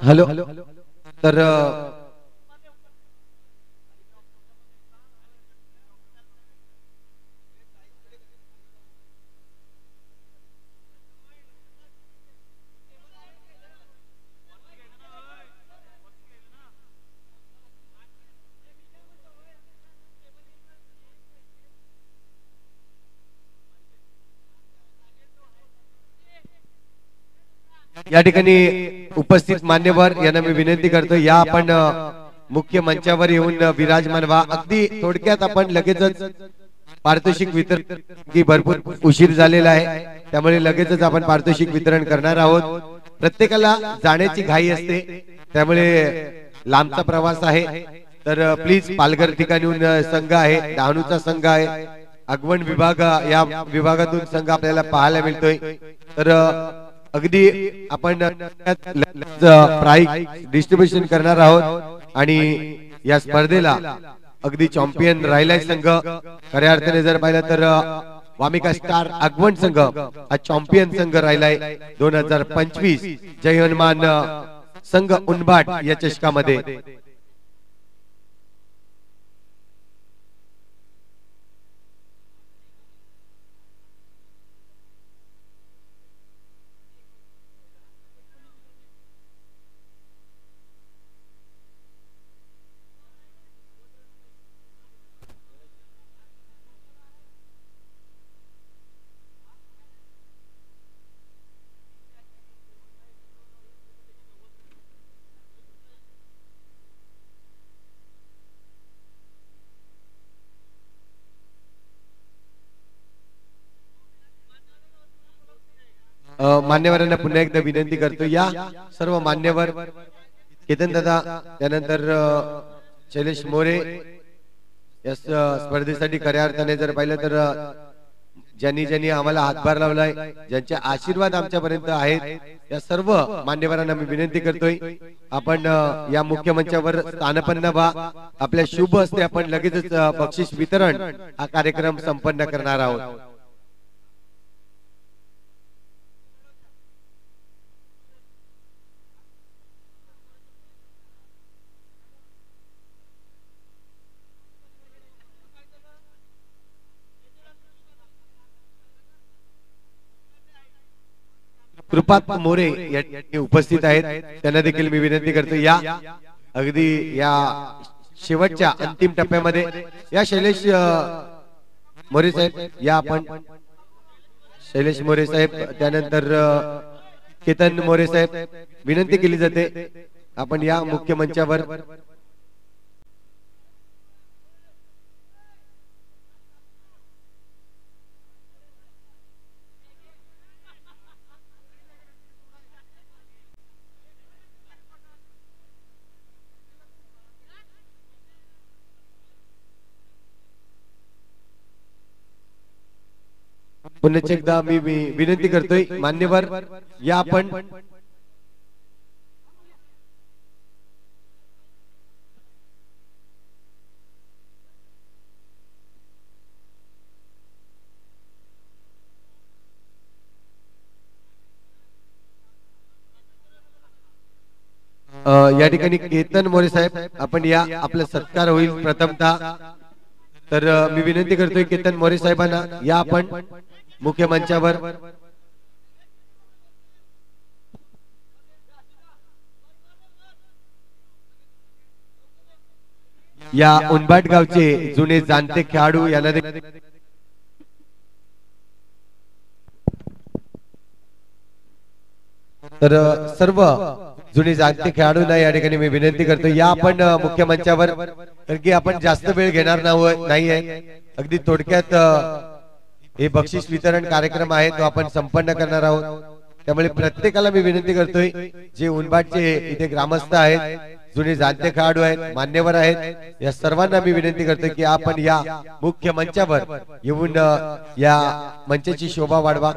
Hello. तर या ठिकाणी उपस्थित मान्यवर यांना मी विनंती करतो, या आपण मुख्य मंचावर येऊन विराजमान व्हा. अगदी थोडक्यात आपण लगेचच पारितोषिक वितरण की भरपूर उशीर झालेला आहे, त्यामुळे लगेचच आपण पारितोषिक वितरण करणार आहोत. प्रत्येकाला जाण्याची घाई असते, त्यामुळे लांबचा प्रवास आहे, तर प्लीज पालघर ठिकाणून संघ आहे, डहाणूचा संघ आहे, आगवण विभाग या विभागातून संघ आपल्याला पाहायला मिळतोय. तर अगदी आपण प्राइज डिस्ट्रीब्युशन करणार आहोत आणि या स्पर्धेला अगदी चॅम्पियन राहिलाय संघ. खऱ्या अर्थाने जर पाहिलं तर वामिका स्टार आगवण संघ हा चॅम्पियन संघ राहिलाय 2025 जय हनुमान संघ उनबाट या चषकामध्ये. मान्यवरांना पुन्हा एकदा विनंती करतो, या सर्व मान्यवर केतन दादा, त्यानंतर शैलेश मोरे या स्पर्धेसाठी खऱ्या अर्थाने जर पाहिलं तर ज्यांनी ज्यांनी आम्हाला हातभार लावलाय, ज्यांचे आशीर्वाद आमच्यापर्यंत आहेत, या सर्व मान्यवरांना मी विनंती करतोय, आपण या मुख्य मंचावर स्थानपन्न व्हा. आपल्या शुभ हस्ते आपण लगेचच बक्षीस वितरण हा कार्यक्रम संपन्न करणार आहोत. कृपात मोरे या ठिकाणी उपस्थित आहेत, त्यांना देखील मी विनंती करतो, या अगदी या शेवटच्या अंतिम टप्प्यामध्ये या शैलेश मोरे साहेब, या आपण शैलेश मोरे साहेब, त्यानंतर केतन मोरे साहेब, विनंती केली जाते आपण या मुख्य मंचावर. पुन्हा एकदा मी विनंती करतोय, मान्यवर या आपण या ठिकाणी केतन मोरे साहेब, आपण या, आपला सत्कार होईल प्रथमतः. तर मी विनंती करतोय केतन मोरे साहेबांना, या आपण मुख्य मंचावर. या उनबाट गावचे जुने जाणते खेळाडू यांना तर सर्व जुने जाणते खेळाडूंना या ठिकाणी मी विनंती करतो, या आपण मुख्य मंचावर, कारण की आपण जास्त वेळ घेणार नाहीये. अगदी थोडक्यात हे बक्षीस वितरण कार्यक्रम आहे तो आपण संपन्न करणार आहोत, त्यामुळे प्रत्येकाला मी विनंती करतोय, जे उनबाटचे इथे ग्रामस्थ आहेत, जुने जाणते खेळाडू आहेत, मान्यवर आहेत, या सर्वांना मी विनंती करतोय की आपण या मुख्य मंचावर येऊन या मंचाची शोभा वाढवा.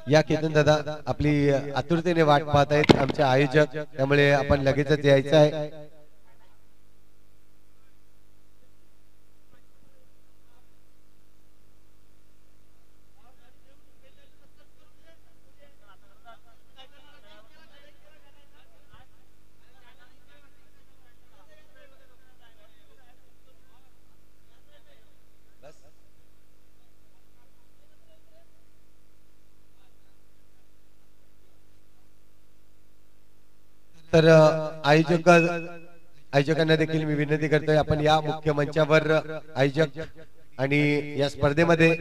या केतन दादा आपली आतुरतेने वाट पाहत आहेत आमचे आयोजक, त्यामुळे आपण लगेचच यायचं आहे. तर आयोजकांना देखील मी विनंती करतोय, आपण या मुख्य मंचावर आयोजक आणि या स्पर्धेमध्ये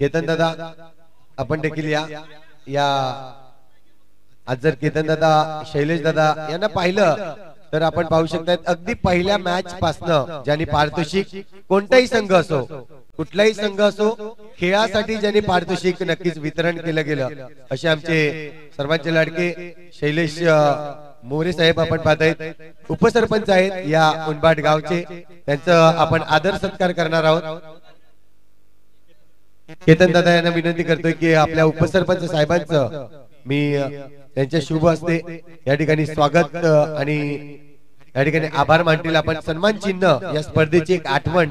केतन दादा आपण देखील या आज जर केतन दादा शैलेश दादा यांना पाहिलं तर आपण पाहू शकतात अगदी पहिल्या मॅच पासनं ज्यांनी पारितोषिक कोणताही संघ असो कुठलाही संघ असो खेळासाठी ज्यांनी पारितोषिक नक्कीच वितरण केलं गेलं असे आमचे सर्वांचे लाडके शैलेश मोरे साहेब आपण पाहतायत. उपसरपंच आहेत या उनबाट गावचे, त्यांचं आपण आदर सत्कार करणार आहोत. केतन दादा यांना विनंती करतोय की आपल्या उपसरपंच साहेबांचं मी त्यांच्या शुभ हस्ते या ठिकाणी स्वागत आणि या ठिकाणी आभार मानतील. आपण सन्मान चिन्ह या स्पर्धेची एक आठवण,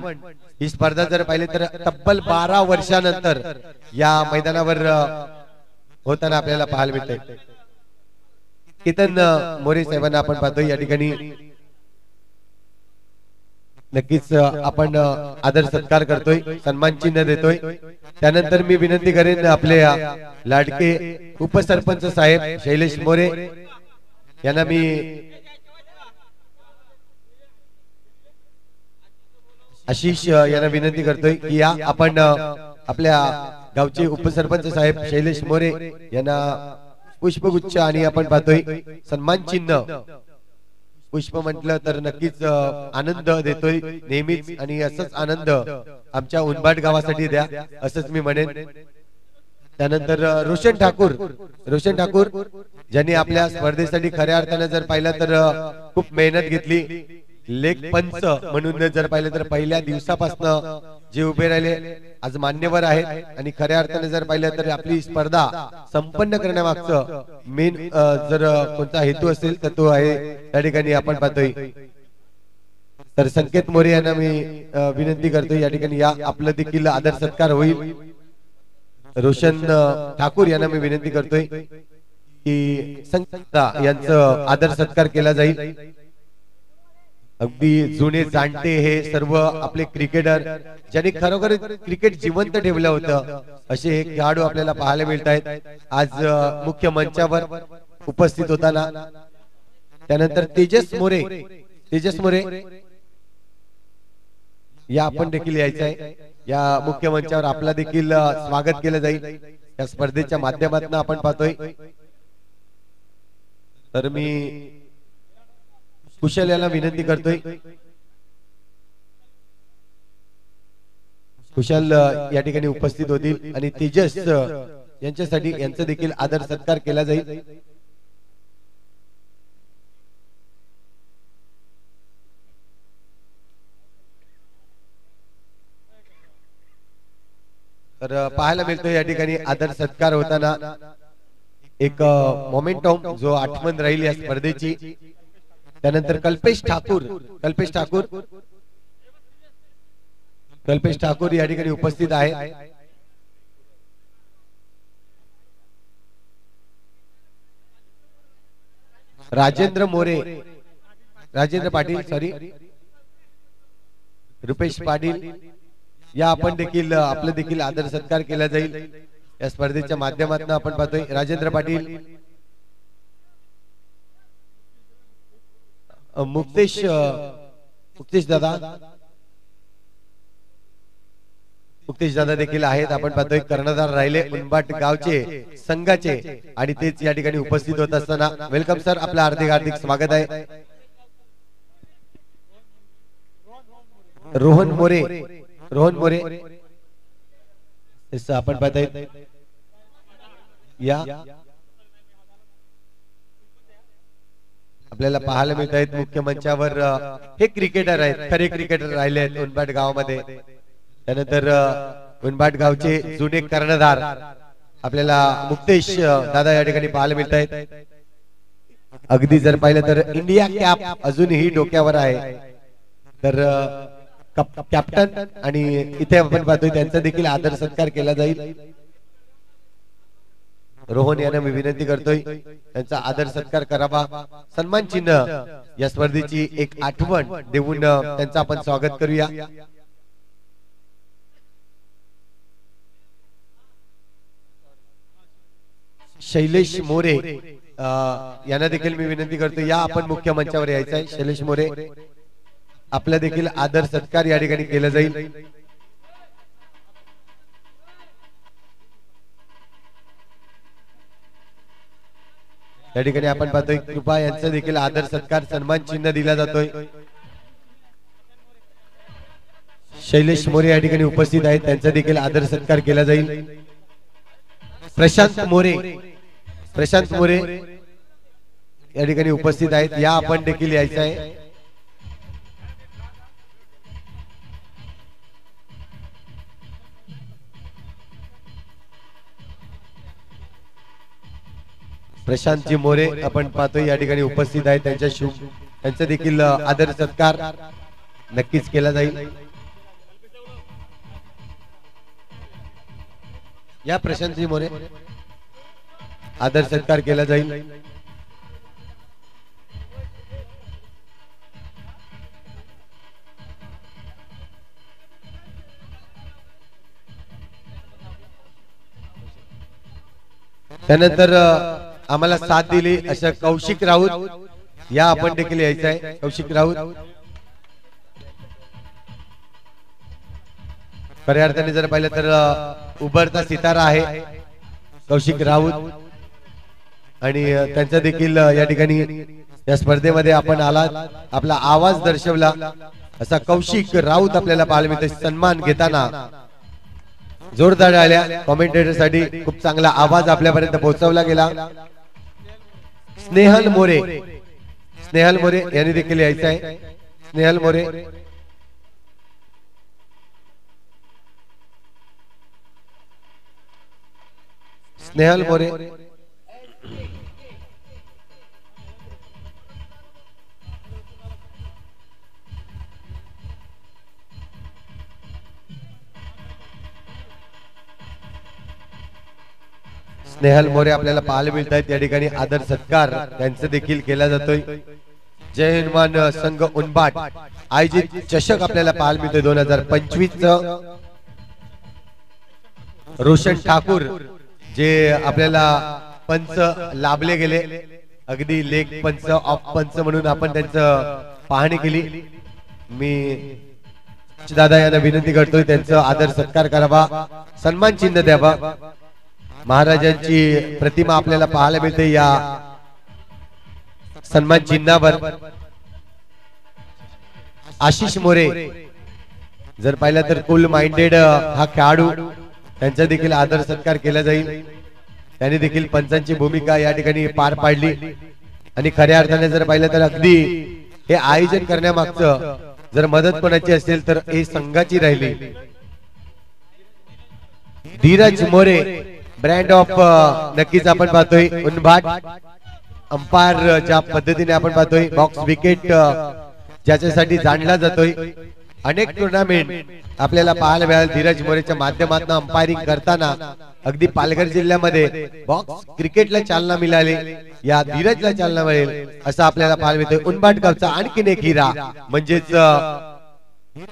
ही स्पर्धा जर पाहिली तर तब्बल 12 वर्षानंतर या मैदानावर होताना आपल्याला पाहायला मिळते. केतन मोरे साहेबांना आपण पाहतोय या ठिकाणी नक्कीच आपण आदर सत्कार करतोय, सन्मान चिन्ह देतोय. त्यानंतर मी विनंती करेन आपले लाडके उपसरपंच साहेब शैलेश मोरे यांना मी आशिष यांना विनंती करतोय की या आपण आपल्या गावचे उपसरपंच साहेब शैलेश मोरे यांना पुष्पगुच्छ आणि आपण पाहतोय सन्मान चिन्ह. पुष्प म्हटलं तर नक्कीच आनंद देतोय नेहमीच, आणि असंच आनंद आमच्या उनबाट गावासाठी द्या असंच मी म्हणेन. त्यानंतर रोशन ठाकूर ज्यांनी आपल्या स्पर्धेसाठी खऱ्या अर्थाने जर पाहिलं तर खूप मेहनत घेतली. लेख पंच म्हणून जर पाहिलं तर पहिल्या दिवसापासून जे उभे राहिले आज मान्यवर आहेत, आणि खऱ्या अर्थाने जर पाहिलं तर आपली स्पर्धा संपन्न करण्यामागचं मेन जर कोणता हेतू असेल तर तो आहे त्या ठिकाणी आपण पाहतोय. तर संकेत मोरे यांना मी विनंती करतोय या ठिकाणी या आपलं देखील आदर सत्कार होईल. रोशन ठाकूर यांना मी विनंती करतोय की संकेत यांचं आदर सत्कार केला जाईल. अगदी जुने जाणते हे सर्व आपले क्रिकेटर ज्यांनी खरोखर क्रिकेट जिवंत ठेवलं होतं असे हे खेळाडू आपल्याला पाहायला मिळत आहेत आज मुख्य मंचावर उपस्थित होताना. त्यानंतर तेजस मोरे या आपण देखील यायचं आहे. या मुख्य मंचावर आपला देखील स्वागत केलं जाईल या स्पर्धेच्या माध्यमातून आपण पाहतोय. तर मी कुशल याला विनंती करतोय, कुशल या ठिकाणी उपस्थित होतील आणि तेजस यांच्यासाठी यांचा देखील आदर सत्कार केला जाईल. तर पाहायला मिळतोय या ठिकाणी आदर सत्कार होताना एक मोमेंटम जो आठवण राहील या स्पर्धेची. त्यानंतर कल्पेश ठाकूर या ठिकाणी उपस्थित आहे. राजेंद्र पाटील रुपेश पाटील या आपण देखील आपलं देखील आदर सत्कार केला जाईल या स्पर्धेच्या माध्यमातून आपण पाहतोय. राजेंद्र पाटील, मुक्तेश दादा देखील आहेत आपण पाहतोय. कर्णधार राहिले उनबाट गावचे संघाचे आणि तेच या ठिकाणी उपस्थित होत असताना वेलकम सर, आपलं हार्दिक स्वागत आहे. रोहन मोरे आपण पाहताय या आपल्याला पाहायला मिळत आहेत मुख्य मंचावर हे क्रिकेटर आहेत, खरे क्रिकेटर राहिले आहेत उनबाट गावामध्ये. त्यानंतर उनबाट गावचे जुने कर्णधार आपल्याला मुक्तेश दादा या ठिकाणी पाहायला मिळत आहेत. अगदी जर पाहिलं तर इंडिया कॅप अजूनही डोक्यावर आहे. तर कॅप्टन आणि इथे आपण पाहतोय त्यांचा देखील आदर सत्कार केला जाईल. रोहन यांना मी विनंती करतोय त्यांचा आदर सत्कार करावा. सन्मान चिन्ह या स्पर्धेची एक आठवण देऊन त्यांचं आपण स्वागत करूया. शैलेश मोरे यांना देखील मी विनंती करतो या आपण मुख्य मंचावर यायचं आहे. शैलेश मोरे आपला देखील आदर सत्कार या ठिकाणी केला जाईल. या ठिकाणी आपण पाहतोय कृपा यांचा देखील आदर सत्कार सन्मान चिन्ह दिला जातोय. शैलेश मोरे या ठिकाणी उपस्थित आहेत त्यांचा देखील आदर सत्कार केला जाईल. प्रशांत मोरे या ठिकाणी उपस्थित आहेत या आपण देखील यायचं आहे. प्रशांतजी मोरे आपण पाहतोय या ठिकाणी उपस्थित आहेत त्यांचा देखील आदर सत्कार नक्कीच केला जाईल. या प्रशांतजी मोरे आदर सत्कार केला जाईल. त्यानंतर आम्हाला साथ दिली अशा कौशिक राऊत या आपण देखील यायचं आहे. कौशिक राऊत खऱ्या अर्थाने जर पाहिलं तर उभरता सितारा आहे कौशिक राऊत आणि त्यांचा देखील या ठिकाणी या स्पर्धेमध्ये आपण आलात आपला आवाज दर्शवला असा कौशिक राऊत आपल्याला पाहायला मिळते. सन्मान घेताना जोरदार आल्या कॉमेंटेटर साठी खूप चांगला आवाज आपल्यापर्यंत पोहोचवला गेला. स्नेहल मोरे यांनी देखील यायचं आहे. स्नेहल मोरे स्नेहल मोरे आपल्याला पाहायला मिळत आहेत. या ठिकाणी आदर सत्कार त्यांचा देखील केला जातोय. जय हनुमान संघ उनबाट आयोजित चषक आपल्याला पाहायला मिळतोय 2025 रोशन ठाकूर जे आपल्याला पंच लाभले गेले अगदी लेग पंच ऑफ पंच म्हणून आपण त्यांचं पाहणी केली. मी दादा यांना विनंती करतोय त्यांचा आदर सत्कार करावा सन्मान चिन्ह द्यावा. महाराजांची प्रतिमा आपल्याला पाहायला मिळते या सन्मान चिन्हावर. आशिष मोरे जर पाहिलं तर कूल माइंडेड हा खेळाडू त्यांचा देखील आदर सत्कार केला जाईल. त्यांनी देखील पंचांची भूमिका या ठिकाणी पार पाडली आणि खऱ्या अर्थाने जर पाहिलं तर अगदी हे आयोजन करण्यामागचं जर मदत कोणाची असेल तर हे संघाची राहिली. धीरज मोरे ब्रँड ऑफ नक्कीच आपण पाहतोय उनबाट अंपायर ज्या पद्धतीने आपण पाहतोय बॉक्स विकेट ज्याच्यासाठी जाणला जातोय. अनेक टुर्नामेंट आपल्याला पाहायला मिळाल धीरज मोरेच्या माध्यमातून अंपायरिंग करताना अगदी पालघर जिल्ह्यामध्ये बॉक्स क्रिकेटला चालना मिळाली या धीरजला चालना मिळेल असं आपल्याला पाहायला मिळतोय. उनबाट गावचा आणखीन एक हिरा म्हणजेच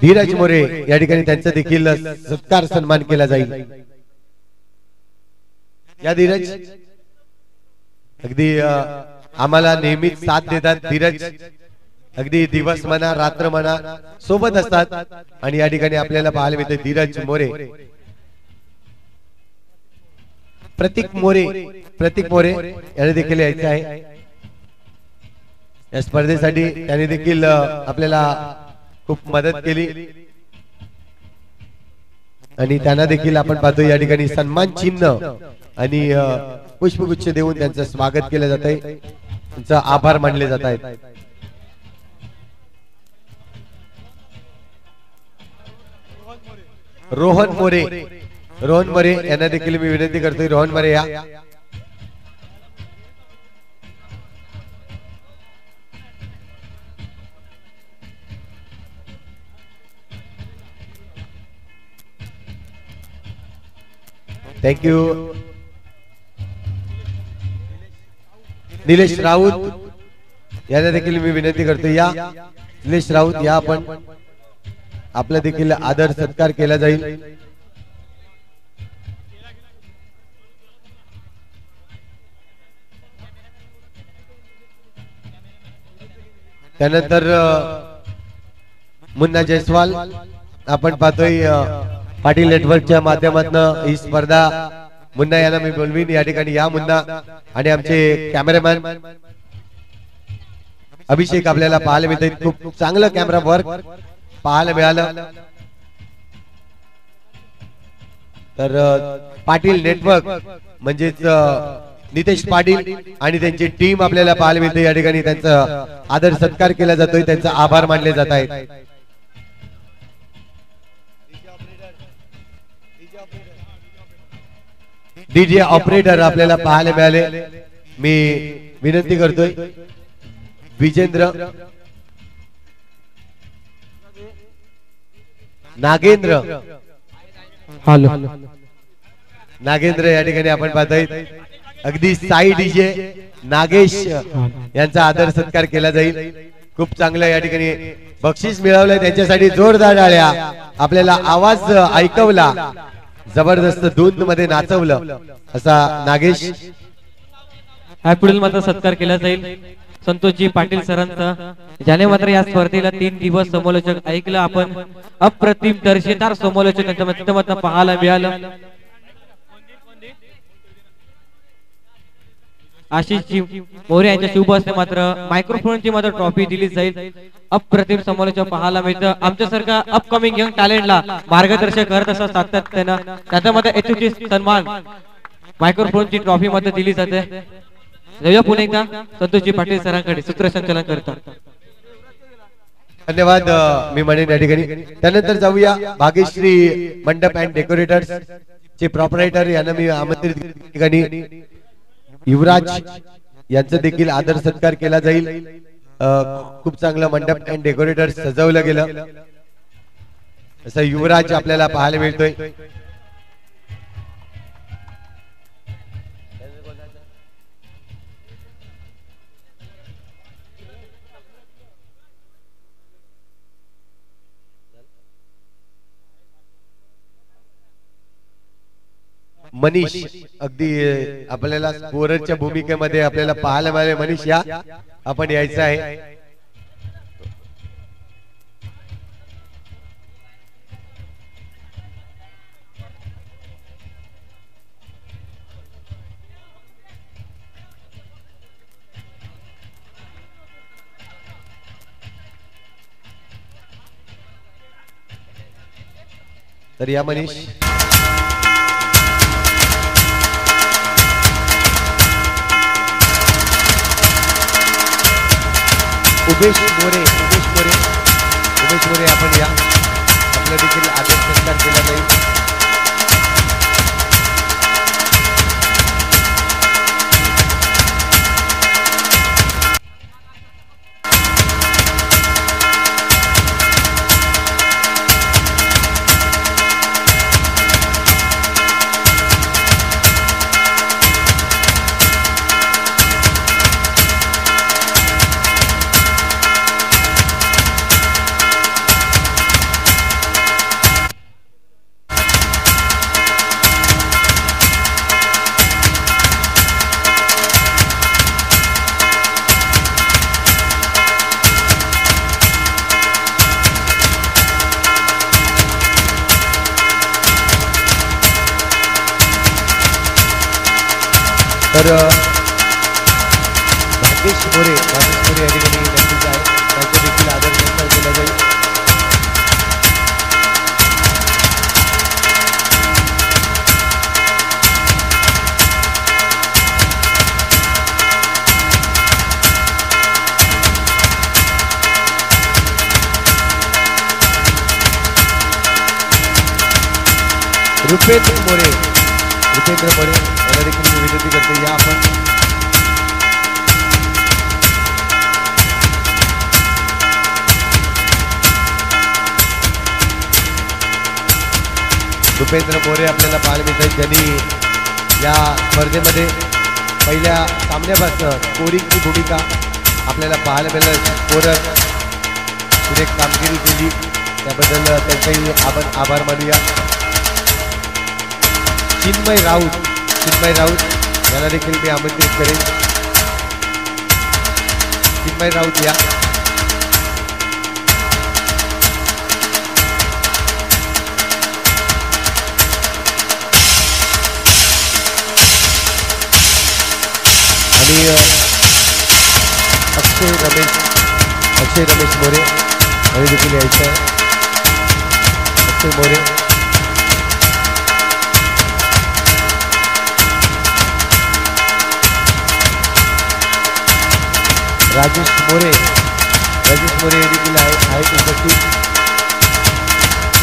धीरज मोरे या ठिकाणी त्यांचा देखील सत्कार सन्मान केला जाईल. या धीरज अगदी आम्हाला नेहमीच साथ देतात. धीरज अगदी दिवस म्हणा रात्र म्हणा सोबत असतात आणि या ठिकाणी आपल्याला पाहायला मिळते धीरज मोरे. प्रतीक मोरे यांनी देखील यायचे आहे या स्पर्धेसाठी. त्यांनी देखील आपल्याला खूप मदत केली आणि त्यांना देखील आपण पाहतो या ठिकाणी सन्मान चिन्ह आणि पुष्पगुच्छ देऊन त्यांचं स्वागत केलं जात आहे. त्यांचा आभार मानले जात आहेत. रोहन मोरे रोहन मरे यांना देखील मी विनंती करतोय, रोहन मरे या. थँक्यू. निलेश राऊत यांना देखील मी विनंती करतो, या निलेश राऊत या, आपण आपला देखील आदर सत्कार केला जाईल. त्यानंतर मुन्ना जयस्वाल आपण पाहतोय पाटील नेटवर्कच्या माध्यमातून ही स्पर्धा. मुन्ना यांना मी बोलवीन या ठिकाणी, या मुन्ना. आणि आमचे कॅमेरामॅन अभिषेक आपल्याला पाहायला मिळते, खूप चांगलं कॅमेरा वर्क पाहायला मिळालं. तर पाटील नेटवर्क म्हणजेच नितेश पाटील आणि त्यांची टीम आपल्याला पाहायला मिळते या ठिकाणी. त्यांचा आदर सत्कार केला जातोय, त्यांचा आभार मानले जात आहेत. डीजे ऑपरेटर आपल्याला पाहायला मिळाले. मी विनंती करतोय विजेंद्र नागेंद्र, हॅलो नागेंद्र या ठिकाणी आपण पाहतोय. अगदी साई डीजे नागेश यांचा आदर सत्कार केला जाईल. खूप चांगलं या ठिकाणी बक्षीस मिळवलंय, त्यांच्यासाठी जोरदार टाळ्या. आपल्याला आवाज ऐकवला, जबरदस्त धून मध्ये नाचवलं असा नागेश. पुढील मात्र सत्कार केला जाईल संतोषजी पाटील सरांचा, ज्याने मात्र या स्पर्धेला 3 दिवस समालोचक ऐकलं. आपण अप्रतिम दर्जेदार समालोचक त्यांच्या माध्यमातून पाहायला मिळालं. आशिषजी मोरे यांच्या शुभ हस्ते मात्र मायक्रोफोनची मात्र ट्रॉफी दिली जाईल. अप्रतिम समालोचक पाहायला मिळतं. आमच्यासारख्या अपकमिंग यंग टॅलेंटला मार्गदर्शक करत असतात सातत्यानं. त्याचा मात्र यथोचित सन्मान मायक्रोफोनची ट्रॉफी मध्ये दिली जाते. जाऊया पुणे एकदा संतोषजी पाटील सरांकडे सूत्रसंचालन करतात. धन्यवाद मी म्हणेन या ठिकाणी. त्यानंतर जाऊया भाग्यश्री मंडप अँड डेकोरेटर्स चे प्रॉपरायटर यांना मी आमंत्रित ठिकाणी. युवराज यांचा देखील आदर सत्कार केला जाईल. खूप चांगलं मंडप अँड डेकोरेटर सजवलं गेलं असं युवराज आपल्याला पाहायला मिळतोय. मनीष अगदी आपल्याला स्कोररच्या भूमिकेमध्ये आपल्याला पाहायला मिळाले. मनीष या, आपण यायचं आहे. तर या मनीष. उमेश मोरे आपण या, आपला देखील आदर सत्कार केला जाईल. तर भाग्येश मोरे या ठिकाणी नक्कीच आहे, त्यांचा देखील आदर सत्कार केला जाईल. रुपेंद्र मोरे याला देखील मी विनंती करते या आपण रुपेंद्र मोरे आपल्याला पाहायला मिळतात ज्यांनी या स्पर्धेमध्ये पहिल्या सामन्यापासून स्कोरिंगची भूमिका आपल्याला पाहायला मिळाली स्कोरर सुरेख कामगिरी केली त्याबद्दल त्यांचाही आपण आभार मानूया चिन्मय राऊत यांना देखील मी आमंत्रित करेन चिन्मय राऊत या आणि अक्षय रमेश मोरे यांनी देखील यायचं आहे अक्षय मोरे राजेश मोरे हे देखील आहेत उपस्थित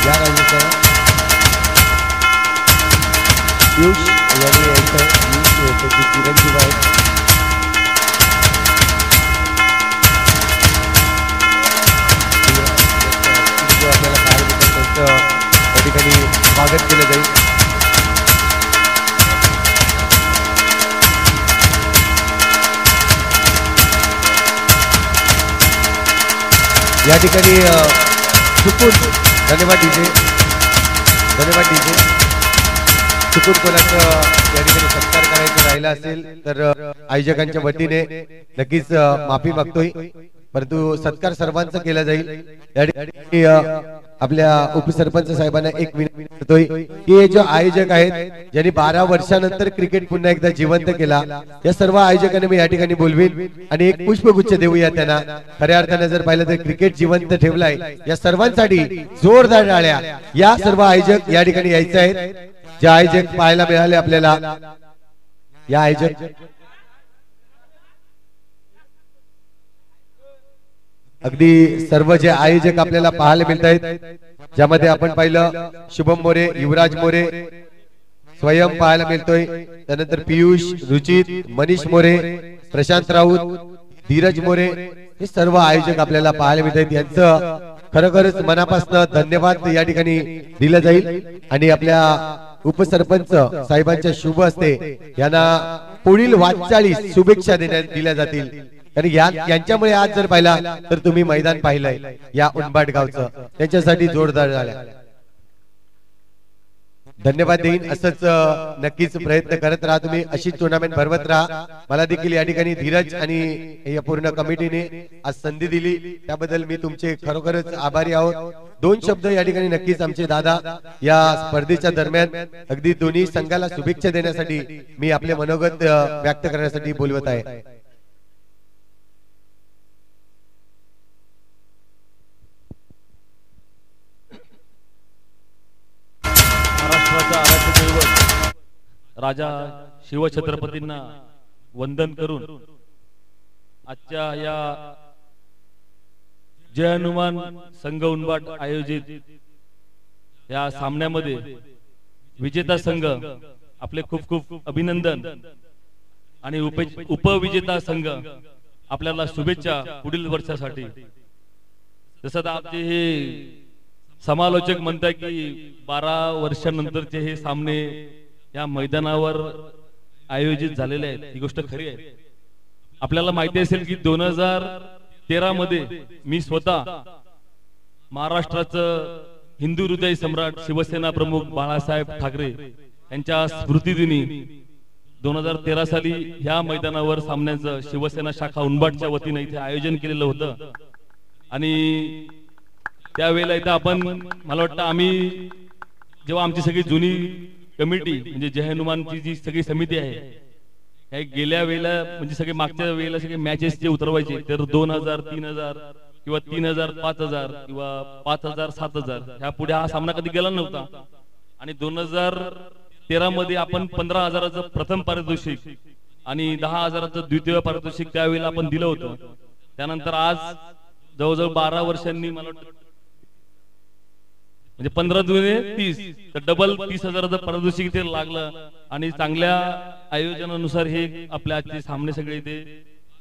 या राजेश पियुष यांनी यायचं आहे चिरंजीव आहेत आपल्याला पाहायला मिळतं त्यांचं त्या ठिकाणी स्वागत केलं जाईल या ठिकाणी चुकून धन्यवाद डीजे चुकून कोणाचं या ठिकाणी सत्कार करायचं राहिला असेल तर आयोजकांच्या वतीने नक्कीच माफी मागतोय परंतु सत्कार सर्वांचा केला जाईल या ठिकाणी आपल्या उपसरपंच साहेबांना एक विनंती करतोय की हे जो आयोजक आहेत ज्यांनी 12 वर्षानंतर क्रिकेट पुन्हा एकदा जिवंत केला या सर्व आयोजकांना मी या ठिकाणी बोलवीन आणि एक पुष्पगुच्छ देऊया त्यांना खऱ्या अर्थाने जर पाहिलं तर क्रिकेट जिवंत ठेवलाय या सर्वांसाठी जोरदार टाळ्या या सर्व आयोजक या ठिकाणी यायचे आहेत जे आयोजक पाहायला मिळाले आपल्याला या आयोजक अगदी सर्व जे आयोजक आपल्याला पाहायला मिळत आहेत ज्यामध्ये आपण पाहिलं शुभम मोरे युवराज मोरे स्वयं पाहायला मिळतोय त्यानंतर पियुष रुचित मनीष मोरे प्रशांत राऊत धीरज मोरे हे सर्व आयोजक आपल्याला पाहायला मिळत आहेत यांचं खरोखरच मनापासून धन्यवाद या ठिकाणी दिलं जाईल आणि आपल्या उपसरपंच साहेबांच्या शुभ हस्ते यांना पुढील वाटचालीस शुभेच्छा दिल्या जातील आणि यांच्यामुळे आज जर पाहिला तर तुम्ही मैदान पाहिलंय या उंबाट गावचं त्यांच्यासाठी जोरदार झाल्या धन्यवाद देईन असंच नक्कीच प्रयत्न करत राहा तुम्ही अशीच टुर्नामेंट भरवत राहा मला देखील या ठिकाणी धीरज आणि या पूर्ण कमिटीने आज संधी दिली त्याबद्दल मी तुमचे खरोखरच आभारी आहोत दोन शब्द या ठिकाणी नक्कीच आमचे दादा या स्पर्धेच्या दरम्यान अगदी दोन्ही संघाला शुभेच्छा देण्यासाठी मी आपले मनोगत व्यक्त करण्यासाठी बोलवत आहे राजा शिवछत्रपतींना वंदन करून आजच्या या जय हनुमान संघ उंबाट आयोजित या सामन्यामध्ये विजेता संघ आपले खूप खूप अभिनंदन आणि उपविजेता संघ आपल्याला शुभेच्छा पुढील वर्षासाठी जसं आमचे हे समालोचक म्हणतात की 12 वर्षांनंतरचे हे सामने या मैदानावर आयोजित झालेले आहेत ही गोष्ट खरी आहे आपल्याला माहिती असेल की 2013 मध्ये मी स्वतः महाराष्ट्राचं हिंदू हृदय सम्राट शिवसेना प्रमुख बाळासाहेब ठाकरे यांच्या स्मृतिदिनी 2013 साली ह्या मैदानावर सामन्याचं शिवसेना शाखा उंबाटच्या वतीने इथे आयोजन केलेलं होतं आणि त्यावेळेला इथं आपण मला वाटतं आम्ही जेव्हा आमची सगळी जुनी कमिटी म्हणजे जय हनुमानची जी सगळी समिती आहे गेल्या वेळेला म्हणजे सगळे मागच्या वेळेला सगळे मॅचेस जे उतरवायचे तर 2000 3000 किंवा 3000 5000 किंवा 5000 7000 ह्या पुढे हा सामना कधी गेला नव्हता आणि 2013 मध्ये आपण 15,000चं प्रथम पारितोषिक आणि 10,000चं द्वितीय पारितोषिक त्यावेळेला आपण दिलं होतं त्यानंतर आज जवळजवळ 12 वर्षांनी मला म्हणजे 15 दुने 30, तर डबल 30,000चं पारितोषिक इथे लागलं. आणि चांगल्या आयोजनानुसार हे आपल्या आजचे सामने सगळे इथे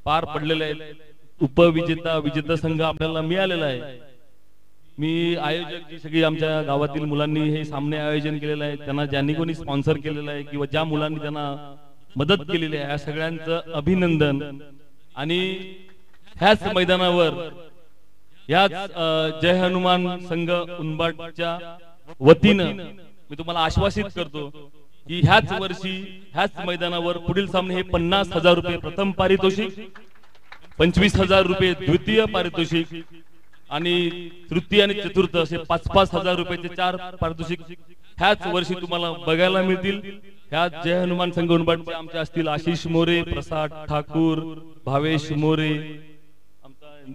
पार पडलेले आहेत. उपविजेता विजेता संघ आपल्याला मिळालेला आहे. मी आयोजक जी सगळी आमच्या गावातील मुलांनी हे सामने आयोजन केलेलं आहे, त्यांना ज्यांनी कोणी स्पॉन्सर केलेलं आहे किंवा ज्या मुलांनी त्यांना मदत केलेली आहे, या सगळ्यांचं अभिनंदन. आणि ह्याच मैदानावर याच जय हनुमान संघ उनबाटच्या वतीनं मी तुम्हाला आश्वासित करतो की ह्याच वर्षी ह्याच मैदानावर पुढील सामने हे 50,000 रुपये प्रथम पारितोषिक, 25,000 रुपये द्वितीय पारितोषिक आणि तृतीय आणि चतुर्थ असे 5,000 रुपयाचे 4 पारितोषिक ह्याच वर्षी तुम्हाला बघायला मिळतील. ह्याच जय हनुमान संघ उनबाटचे आमचे असतील आशिष मोरे, प्रसाद ठाकूर, भावेश मोरे,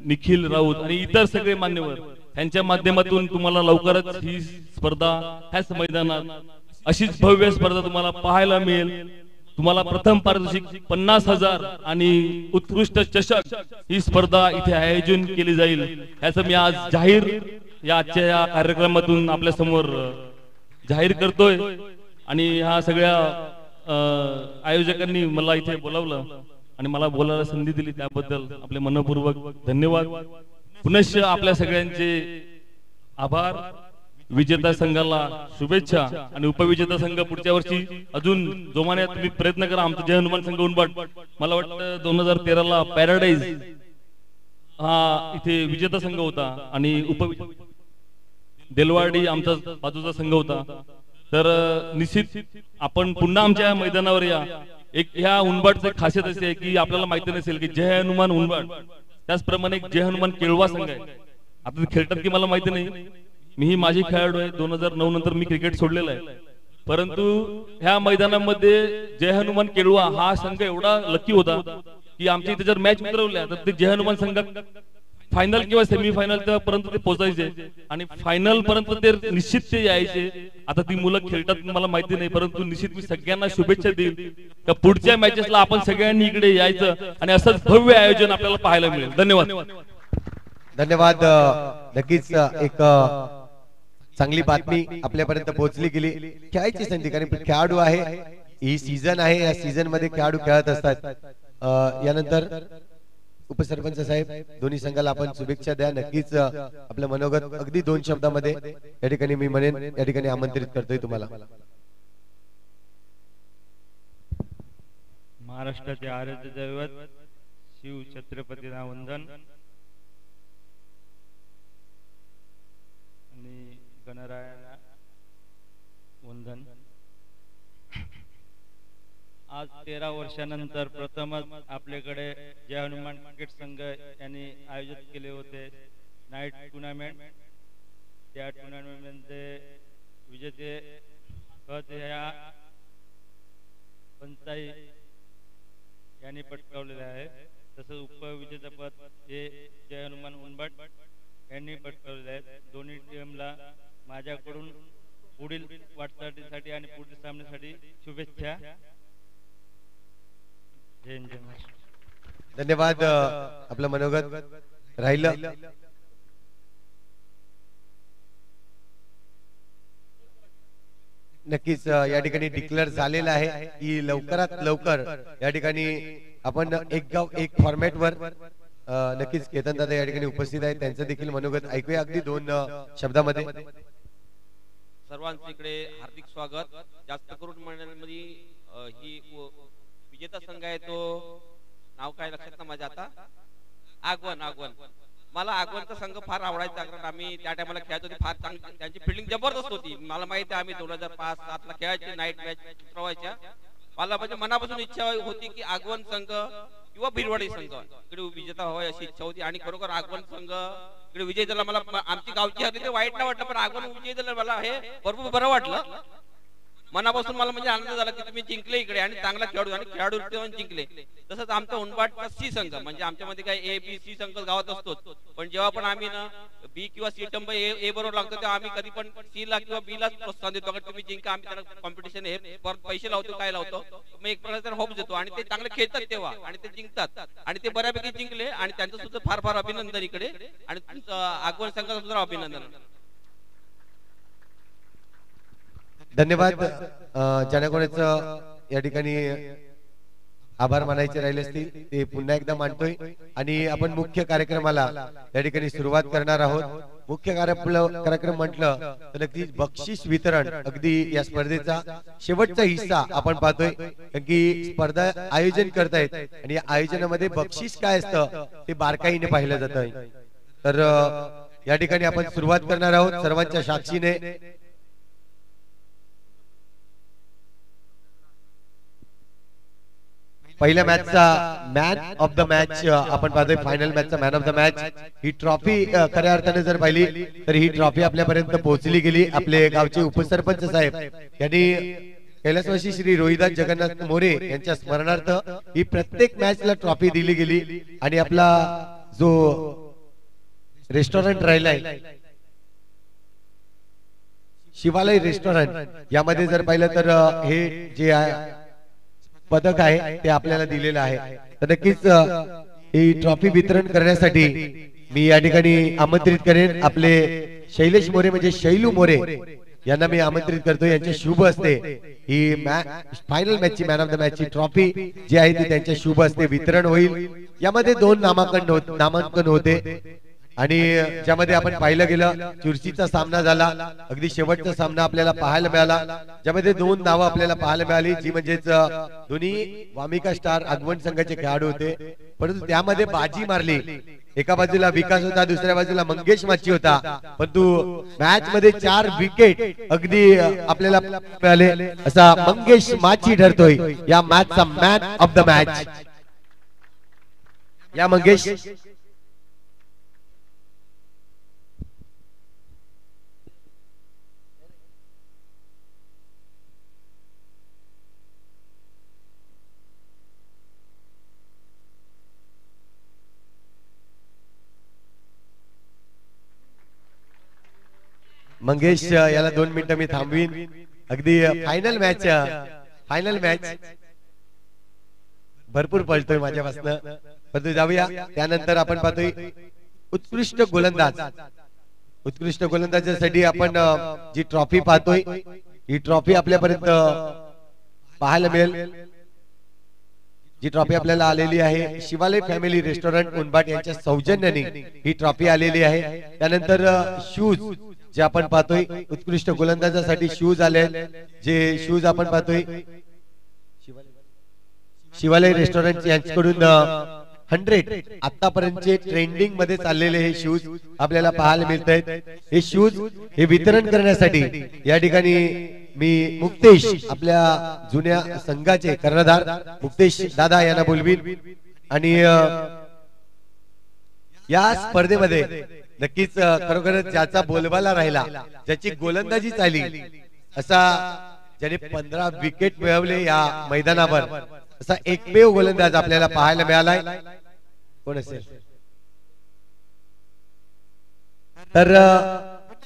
निखिल राऊत आणि इतर सगळे मान्यवर यांच्या माध्यमातून तुम्हाला लवकरच ही स्पर्धा ह्याच मैदानात अशीच भव्य स्पर्धा तुम्हाला पाहायला मिळेल. तुम्हाला प्रथम पारितोषिक 50,000 आणि उत्कृष्ट चषक ही स्पर्धा इथे आयोजन केली जाईल. याचं मी आज जाहीर या आजच्या या कार्यक्रमातून आपल्या समोर जाहीर करतोय. आणि ह्या सगळ्या आयोजकांनी मला इथे बोलावलं आणि मला बोलायला संधी दिली त्याबद्दल आपले मनपूर्वक धन्यवाद. पुनश्च आपल्या सगळ्यांचे आभार. विजेता संघाला शुभेच्छा आणि उपविजेता संघ पुढच्या वर्षी अजून जोमाने तुम्ही प्रयत्न करा. आमचं जय हनुमान संघ उनबाट मला वाटतं 2013ला पॅराडाईज हा इथे विजेता संघ होता आणि देलवाडी आमचा बाजूचा संघ होता. तर निश्चित आपण पुन्हा आमच्या मैदानावर या. एक ह्या उनबाटचं खासियत अशी आहे की आपल्याला माहिती नसेल की जय हनुमान उनबाट त्याचप्रमाणे एक जय हनुमान केळवा संघ आहे. आता खेळतात की मला माहिती नाही, मीही माझी खेळाडू आहे. 2009 नंतर मी क्रिकेट सोडलेलं आहे. परंतु ह्या मैदानामध्ये जय हनुमान केळवा हा संघ एवढा लकी होता की आमच्या इथे जर मॅच उतरवल्या तर ते जय हनुमान संघ फायनल किंवा सेमीफायनल पर्यंत ते पोहोचायचे आणि फायनल पर्यंत ते निश्चित ते यायचे. आता ती मुलं खेळतात मला माहिती नाही, परंतु निश्चित मी सगळ्यांना शुभेच्छा देईल का पुढच्या मॅचेसला आपण सगळ्यांनी इकडे यायचं आणि असंच भव्य आयोजन आपल्याला पाहायला मिळेल. धन्यवाद. धन्यवाद. नक्कीच एक चांगली बातमी आपल्यापर्यंत पोहोचली गेली. खेळायची संधी, कारण खेळाडू आहे, ही सीझन आहे, या सीझन मध्ये खेळाडू खेळत असतात. यानंतर उपसरपंच साहेब दोन्ही संघाला आपण शुभेच्छा द्या. नक्कीच आपलं मनोगत अगदी 2 शब्दामध्ये या ठिकाणी मी म्हणेन, या ठिकाणी आमंत्रित करतोय तुम्हाला. महाराष्ट्राचे आराध्य दैवत शिव छत्रपतींना वंदन आणि गणरायाला वंदन. आज 13 वर्षानंतर प्रथमच आपल्याकडे जय हनुमान क्रिकेट संघ यांनी आयोजित केले होते नाईट टुर्नामेंट. त्या टुर्नामेंटमध्ये विजेते पद ह्या पंचाई यांनी पटकावलेले आहे. तसंच उपविजेतेपद हे जय हनुमान उनबाट यांनी पटकावलेले आहे. दोन्ही टीमला माझ्याकडून पुढील वाटचालीसाठी आणि पुढील सामन्यासाठी शुभेच्छा. धन्यवाद. आपलं मनोगत राहिलं. नक्कीच या ठिकाणी डिक्लेअर झालेलं आहे की लवकरात लवकर या ठिकाणी आपण एक गाव एक फॉर्मॅट वर नक्कीच केतन दादा या ठिकाणी उपस्थित आहेत. त्यांचं देखील मनोगत ऐकूया अगदी 2 शब्दामध्ये. सर्वांचे इकडे हार्दिक स्वागत. जास्त करून मंडळामध्ये ही विजेता संघ आहे तो नाव काय लक्षात ना माझ्या आता आगवन. मला आगवनचा संघ फार आवडायचा, कारण आम्ही त्या टायमाला खेळत होते. फार चांगली त्यांची फिल्डिंग जबरदस्त होती. मला माहिती आहे आम्ही 2005-07 ला खेळायचे नाईट मॅच उतरवायच्या. मला म्हणजे मनापासून इच्छा होती की आगवन संघ किंवा बिरवाडी संघ इकडे विजेता व्हावा अशी इच्छा होती. आणि खरोखर आगवन संघ इकडे विजय झाला. मला आमची गावची हरली ते वाईट नाही वाटलं, पण आगवन विजय झाला मला हे भरपूर बरं वाटलं. मनापासून मला म्हणजे आनंद झाला की तुम्ही जिंकले इकडे आणि चांगला खेळाडू आणि खेळाडू जिंकले. तसंच आमचा उनबाटचा सी संघ म्हणजे आमच्यामध्ये काय ए बी सी संघ गावात असतोच, पण जेव्हा पण आम्ही ना बी किंवा सी टंब ए बरोबर लागतो तेव्हा आम्ही कधी पण सी ला किंवा बी ला प्रोत्साहन देतो. अगर तुम्ही जिंका आम्ही त्यांना कॉम्पिटिशन हे पैसे लावतो काय लावतो मग एक प्रकारचा होप देतो आणि ते चांगले खेळतात तेव्हा आणि ते जिंकतात आणि ते बऱ्यापैकी जिंकले आणि त्यांचं सुद्धा फार फार अभिनंदन इकडे आणि आगवण संघाचं सुद्धा अभिनंदन. धन्यवाद. ज्याने कोणाचं या ठिकाणी आभार मानायचे राहिले असतील ते पुन्हा एकदा मानतोय आणि आपण मुख्य कार्यक्रमाला या ठिकाणी सुरुवात करणार आहोत. मुख्य कार्यक्रम म्हटलं तर नक्कीच बक्षीस वितरण अगदी या स्पर्धेचा शेवटचा हिस्सा आपण पाहतोय, कारण की स्पर्धा आयोजन करतायत आणि या आयोजनामध्ये बक्षीस काय असतं ते बारकाईने पाहिलं जातं. तर या ठिकाणी आपण सुरुवात करणार आहोत सर्वांच्या साक्षीने. पहिल्या मॅचचा मॅन ऑफ द मॅच आपण पाहतोय. फायनल मॅचचा मॅन ऑफ द मॅच ही ट्रॉफी खऱ्या अर्थाने जर पाहिली तर ही ट्रॉफी आपल्यापर्यंत पोहोचली गेली. आपले गावचे उपसरपंच साहेब यांनी कैलासवासी श्री रोहिदास जगन्नाथ मोरे यांच्या स्मरणार्थ ही प्रत्येक मॅचला ट्रॉफी दिली गेली आणि आपला जो रेस्टॉरंट राहिलाय शिवालय रेस्टॉरंट यामध्ये जर पाहिलं तर हे जे पदक आहे ते आपल्याला दिलेलं आहे. तर नक्कीच ही ट्रॉफी वितरण करण्यासाठी मी या ठिकाणी आमंत्रित करेन आपले शैलेश मोरे म्हणजे शैलू मोरे यांना मी आमंत्रित करतो. यांच्या शुभ हस्ते ही फायनल मॅचची मॅन ऑफ द मॅचची ट्रॉफी जी आहे ती त्यांच्या शुभ हस्ते वितरण होईल. यामध्ये 2 नामांकन होते आणि ज्यामध्ये आपण पाहिलं गेलं चुरशीचा सामना झाला. अगदी शेवटचा सामना आपल्याला पाहायला मिळाला ज्यामध्ये 2 नावं आपल्याला पाहायला मिळाली, जी म्हणजेच दोन्ही वामिका स्टार आगवण संघाचे खेळाडू होते. परंतु त्यामध्ये बाजी मारली. एका बाजूला विकास होता, दुसऱ्या बाजूला मंगेश माची होता. परंतु मॅच मध्ये 4 विकेट अगदी आपल्याला मिळाले. असा मंगेश माची ठरतोय या मॅचचा मॅन ऑफ द मॅच. या मंगेश. मंगेश याला 2 मिनिटं मी थांबवीन. अगदी फायनल मॅच भरपूर पळतोय माझ्यापासून. परंतु जाऊया त्यानंतर आपण पाहतोय उत्कृष्ट गोलंदाजासाठी आपण जी ट्रॉफी पाहतोय ही ट्रॉफी आपल्यापर्यंत पाहायला मिळेल. जी ट्रॉफी आपल्याला आलेली आहे शिवालय फॅमिली रेस्टॉरंट उनबाट यांच्या सौजन्याने ही ट्रॉफी आलेली आहे. त्यानंतर शूज जे आपण पाहतोय उत्कृष्ट गोलंदाजासाठी शूज आले, जे शूज आपण पाहतोय शिवालय रेस्टॉरंट यांच्याकडून 100 आतापर्यंतचे ट्रेंडिंग मध्ये चाललेले हे शूज आपल्याला पाहायला मिळत आहेत. हे शूज हे वितरण करण्यासाठी या ठिकाणी मी मुक्तेश आपल्या जुन्या संघाचे कर्णधार मुक्तेश दादा यांना बोलवीन आणि या स्पर्धेमध्ये नक्कीच खरोखरच ज्याचा बोलबाला राहिला, ज्याची गोलंदाजी चालली, असा ज्याने 15 विकेट मिळवले या मैदानावर, असा एकमेव गोलंदाज आपल्याला पाहायला मिळालाय. कोण असेल तर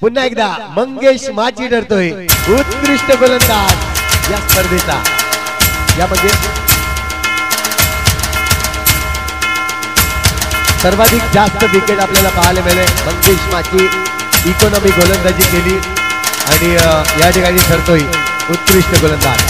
पुन्हा एकदा मंगेश माची ठरतोय उत्कृष्ट गोलंदाज या स्पर्धेचा. या मंगेश सर्वाधिक जास्त विकेट आपल्याला पाहायला मिळाले. मंगेश माची इकॉनॉमी गोलंदाजी केली आणि या ठिकाणी ठरतोय उत्कृष्ट गोलंदाज.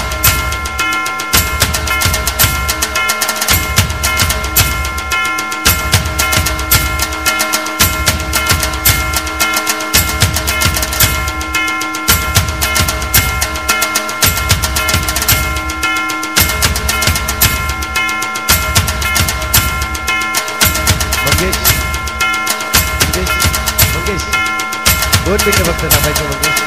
मंगेश 2 मिनिटं फक्त थांबायचं. मंगेश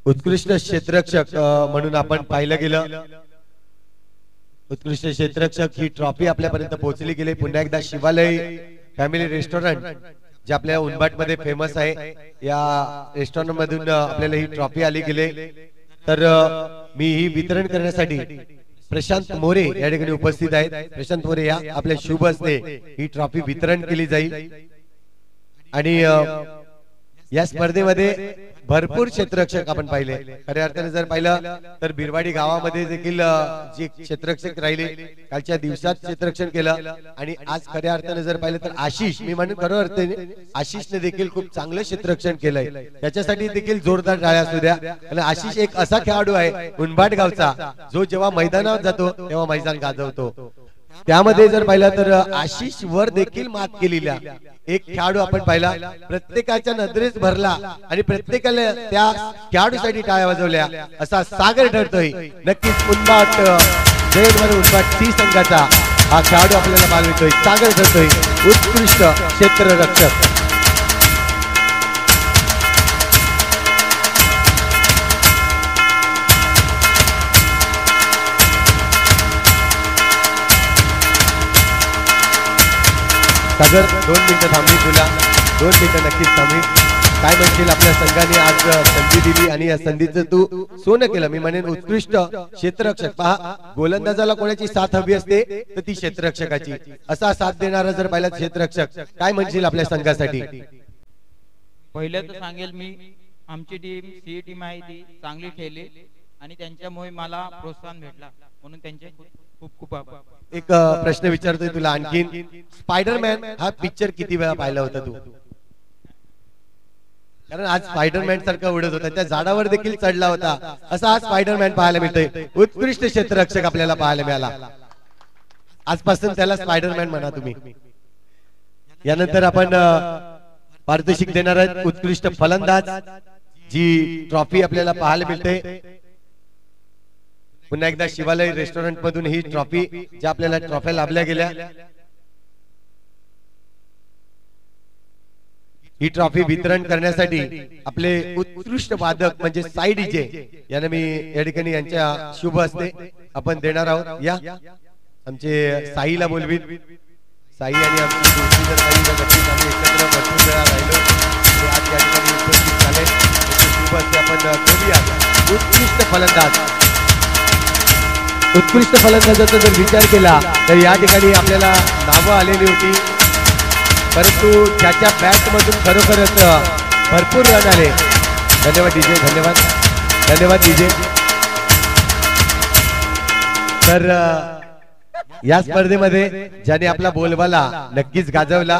उत्कृष्ट क्षेत्ररक्षक म्हणून आपण पाहिलं गेलं. उत्कृष्ट क्षेत्ररक्षक ही ट्रॉफी आपल्यापर्यंत पोहोचली गेली. पुन्हा एकदा शिवालय फॅमिली रेस्टॉरंट जे आपल्या उनबाट मध्ये फेमस आहे, या रेस्टॉरंट मधून आपल्याला ही ट्रॉफी आली गेली. तर मी ही वितरण करण्यासाठी प्रशांत मोरे या ठिकाणी उपस्थित आहेत. प्रशांत मोरे या आपल्या शुभ हस्ते ही ट्रॉफी वितरण केली जाईल आणि या स्पर्धेमध्ये भरपूर क्षेत्ररक्षक आपण पाहिले. खऱ्या अर्थाने जर पाहिलं तर बिरवाडी गावामध्ये देखील जे क्षेत्ररक्षक राहिले कालच्या दिवसात क्षेत्ररक्षण केलं. आणि आज खऱ्या अर्थाने जर पाहिलं तर आशिष, मी म्हणून खऱ्या अर्थाने आशिषने देखील खूप चांगलं क्षेत्ररक्षण केलंय. त्याच्यासाठी देखील जोरदार टाळ्या असू द्या. आणि आशिष एक असा खेळाडू आहे उनबाट गावचा जो जेव्हा मैदानावर जातो तेव्हा मैदान गाजवतो. त्यामध्ये जर पाहिलं तर आशिष वर देखील मात केलेल्या एक खेळाडू आपण पाहिला. प्रत्येकाच्या नजरेस भरला आणि प्रत्येकाला त्या खेळाडूसाठी टाळ्या वाजवल्या असा सागर ठरतोय. नक्कीच उनबाट जयनवर उनबाट सी संघाचा हा खेळाडू आपल्याला मालवितोय. सागर ठरतोय उत्कृष्ट क्षेत्ररक्षक. सागर 2 मिनिटं थांबली, तुला 2 मिनिटं नक्कीच थांबली. काय म्हणशील, आपल्या संघाने आज संधी दिली आणि या संधीचं तू सोनं केलं. मी म्हणेन उत्कृष्ट क्षेत्ररक्षक. पहा, गोलंदाजाला कोणाची साथ हवी असते तर ती क्षेत्ररक्षकाची. असा साथ देणारा जर पाहिला क्षेत्ररक्षक, काय म्हणशील आपल्या संघासाठी? पहिलं तर सांगेल मी, आमची टीम सी टीम आहे ती चांगली खेळली आणि त्यांच्यामुळे मला प्रोत्साहन भेटला, म्हणून त्यांचे खूप खूप आभार. एक प्रश्न विचारतोय तुला आणखीन. स्पायडरमॅन हा पिक्चर किती वेळा पाहिला होता तू? कारण आज स्पायडरमॅन सारखा उडत होता, त्या झाडावर देखील चढला होता. असा हा स्पायडरमॅन पाहायला मिळतोय. उत्कृष्ट क्षेत्ररक्षक आपल्याला पाहायला मिळाला. आजपासून त्याला स्पायडरमॅन म्हणा तुम्ही. यानंतर आपण पारितोषिक देणार आहेत उत्कृष्ट फलंदाज, जी ट्रॉफी आपल्याला पाहायला मिळते. पुन्हा एकदा शिवालय रेस्टॉरंट मधून ही ट्रॉफी, ज्या आपल्याला ट्रॉफ्या लाभल्या गेल्या, ही ट्रॉफी वितरण करण्यासाठी आपले उत्कृष्ट वादक म्हणजे साई डीजे यांना मी या ठिकाणी यांच्या शुभ हस्ते आपण देणार आहोत. या आमचे साईला बोलवीन. साई आणि आमची दुसरी जर काही नक्कीच आम्ही एकत्र भरपूर वेळा राहिलो ते आज या ठिकाणी उपस्थित झाले. शुभ हस्ते आपण बोलूया. उत्कृष्ट फलंदाज, उत्कृष्ट फलंदाजाचा जर विचार केला तर या ठिकाणी आपल्याला नावं आलेली होती, परंतु त्याच्या बॅट मधून खरोखरच भरपूर रन आले. धन्यवाद डीजे, धन्यवाद, धन्यवाद डीजे. तर या स्पर्धेमध्ये ज्याने आपला बोलबाला नक्कीच गाजवला,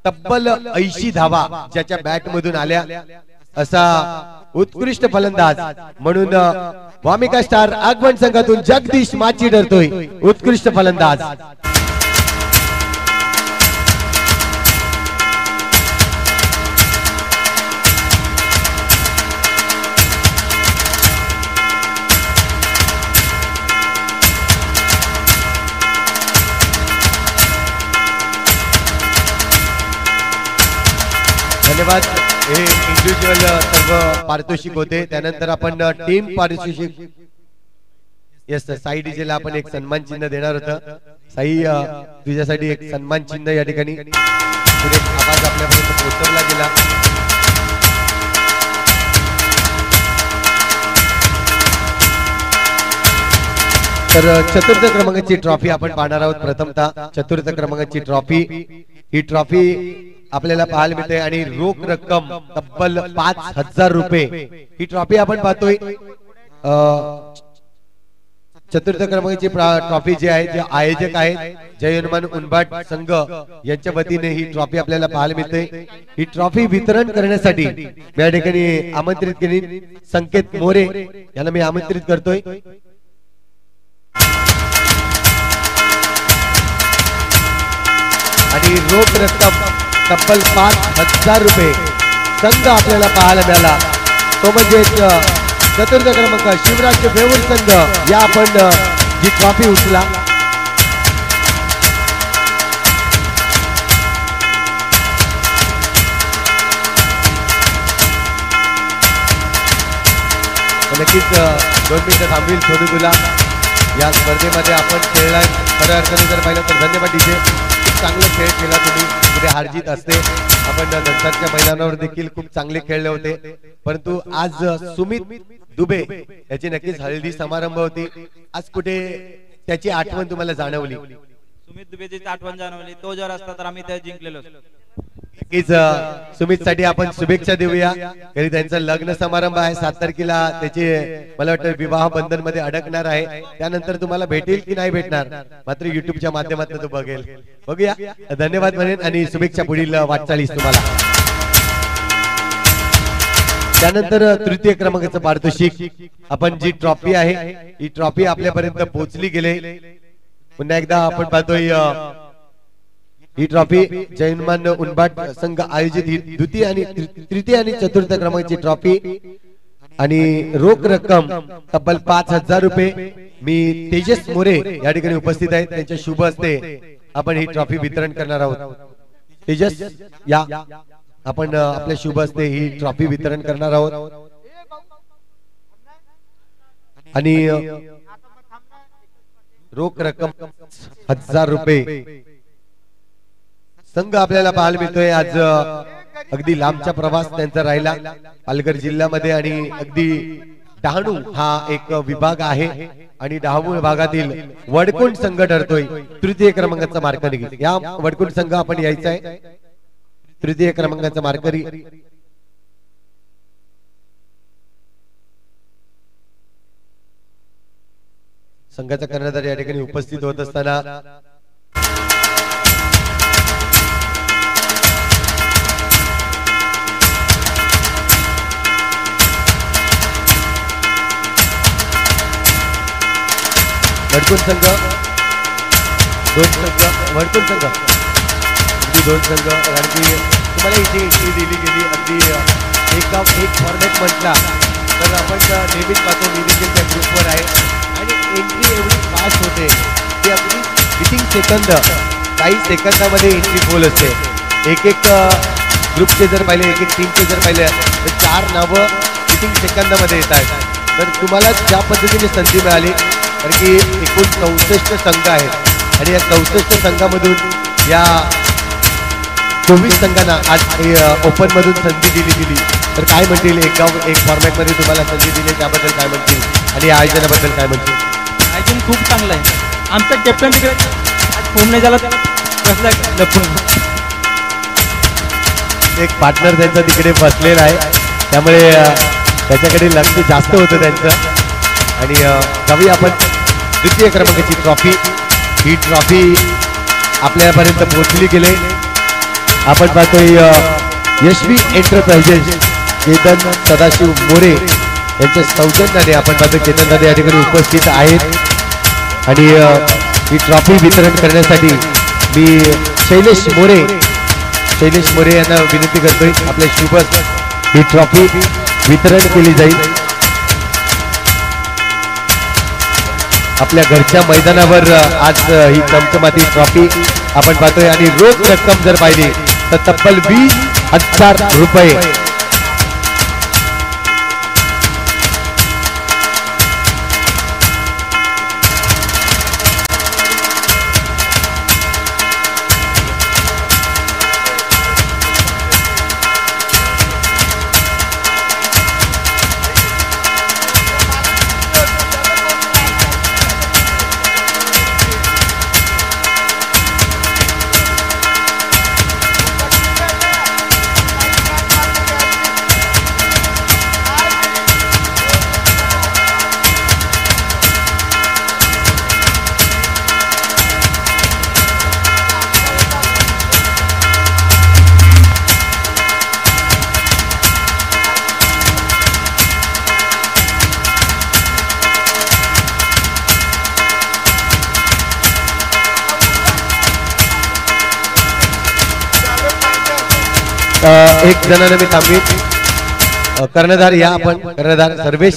तब्बल 80 धावा ज्याच्या बॅट मधून आल्या, असा उत्कृष्ट फलंदाज म्हणून वामिका स्टार आगमन संघातून जगदीश माची ठरतोय उत्कृष्ट फलंदाज. धन्यवाद. हे इंडिव्हिज्युअल सर्व पारितोषिक होते. त्यानंतर आपण टीम पारितोषिक, येस साई डीजेला आपण एक सन्मान चिन्ह देणार होतं. साई, तुझ्यासाठी एक सन्मान चिन्ह या ठिकाणी आवाज आपल्यापर्यंत पोहोचवला गेला. तर चतुर्थ क्रमांकाची ट्रॉफी आपण पाहणार आहोत. प्रथमतः चतुर्थ क्रमांकाची ट्रॉफी, ही ट्रॉफी आपल्याला पाहायला मिळते आणि रोख रक्कम तब्बल 5000 रुपये ही ट्रॉफी आपण पाहतोय. चतुर्थ क्रमांकाची ट्रॉफी जी आहे, जे आयोजक आहेत जय हनुमान उनबाट संघ यांच्या वतीने ही ट्रॉफी आपल्याला पाहायला मिळते. ही ट्रॉफी वितरण करण्यासाठी मी या ठिकाणी आमंत्रित केली संकेत मोरे यांना मी आमंत्रित करतोय. आणि रोख रक्कम तब्बल 5000 रुपये संघ आपल्याला पाहायला मिळाला. तो म्हणजे चतुर्थ क्रमांक शिवराज वेऊर संघ. या आपण जी ट्रॉफी उचला, नक्कीच 2 मिनिटं थांबवील सोडू तुला. या स्पर्धेमध्ये आपण खेळला खऱ्या अर्थाने जर पाहिलं तर धन्यवाद डीजे. खूप चांगले खेळ केला तुम्ही. पुढे हारजीत असते. आपण नंतरच्या मैदानावर देखील खूप चांगले खेळले होते, परंतु आज सुमित दुबे याची नक्कीच हळदी समारंभ होती. आज कुठे त्याची आठवण तुम्हाला जाणवली? सुमित दुबेची आठवण जाणवली. तो जर असता तर आम्ही ते जिंकलेलो असतो. नक्कीच सुमित साठी आपण शुभेच्छा देऊया. घरी त्यांचा लग्न समारंभ आहे 7 तारखेला. त्याचे मला वाटतं विवाह बंधन मध्ये अडकणार आहे. त्यानंतर तुम्हाला भेटेल की नाही भेटणार मात्र युट्यूबच्या माध्यमातून तो बघेल. बघूया. धन्यवाद म्हणेन आणि शुभेच्छा पुढील वाटचालीस तुम्हाला. त्यानंतर तृतीय क्रमांकाचं पारितोषिक आपण जी ट्रॉफी आहे ही ट्रॉफी आपल्यापर्यंत पोहोचली गेले. पुन्हा एकदा आपण पाहतोय ही ट्रॉफी जैनमान उनबाट संघ आयोजित ही द्वितीय आणि तृतीय आणि चतुर्थ क्रमांकाची ट्रॉफी आणि रोख रक्कम तब्बल 5,000 रुपये. मी तेजस मोरे या ठिकाणी उपस्थित आहेत. त्यांच्या शुभ हस्ते आपण ही ट्रॉफी वितरण करणार आहोत. तेजस या आपण आपल्या शुभ हस्ते ही ट्रॉफी वितरण करणार आहोत. आणि रोख रक्कम 1,000 रुपये संघ आपल्याला पाहायला मिळतोय. आज अगदी लांबचा प्रवास त्यांचा राहिला पालघर जिल्ह्यामध्ये आणि अगदी डहाणू हा एक विभाग आहे आणि डहाणू विभागातील वडकुंड संघ ठरतोय तृतीय क्रमांकाचा मार्करी. या वडकुंड संघ आपण यायचा आहे. तृतीय क्रमांकाचा मार्करी संघाचा कर्णधार या ठिकाणी उपस्थित होत असताना वडकुंड संघ वडकुंड संघ अगदी 2 संघ. कारण की तुम्हाला इथे एंट्री दिली गेली अगदी एक फॉर्मॅट म्हटला तर आपण नेहमीच पाहतो मी देखील त्या ग्रुपवर आहे आणि एंट्री एवढी फास्ट होते की अगदी विथिन सेकंद काही सेकंदामध्ये एंट्री फुल असते. एक ग्रुपचे जर पाहिले एक टीमचे जर पाहिले तर 4 नावं विथिन सेकंदामध्ये येत आहेत. तर तुम्हाला ज्या पद्धतीने संधी मिळाली कारण की एकूण 64 संघ आहेत आणि या 64 संघामधून या 24 संघांना आज ओपन मधून संधी दिली गेली. तर काय म्हणतील एक फॉर्मॅट मध्ये तुम्हाला संधी दिली त्याबद्दल काय म्हणतील आणि या आयोजनाबद्दल काय म्हणतील? आयोजन खूप चांगलं आहे. आमचा कॅप्टन तिकडे आज फोन नाही झाला कसला लपून एक पार्टनर त्यांचा तिकडे बसलेला आहे त्यामुळे त्याच्याकडे लक्ष जास्त होतं त्यांचं. आणि जाऊया आपण द्वितीय क्रमांकाची ट्रॉफी. ही ट्रॉफी आपल्यापर्यंत पोहोचली गेले. आपण पाहतोय यशवी एंटरप्राइजेस चेतन सदाशिव मोरे यांच्या सौजन्याने आपण पाहतो चेतन दादा या ठिकाणी उपस्थित आहेत आणि ही ट्रॉफी वितरण करण्यासाठी मी शैलेश मोरे यांना विनंती करतोय आपल्या शुभ ही ट्रॉफी वितरण केली जाईल. आपल्या घरच्या मैदानावर आज ही चमचमाती ट्रॉफी आपण पाहतोय आणि रोख रक्कम जर पाहिली तर तब्बल 20,000 रुपये. एक जणांना मी थांबवीन. कर्णधार या आपण कर्णधार सर्वेश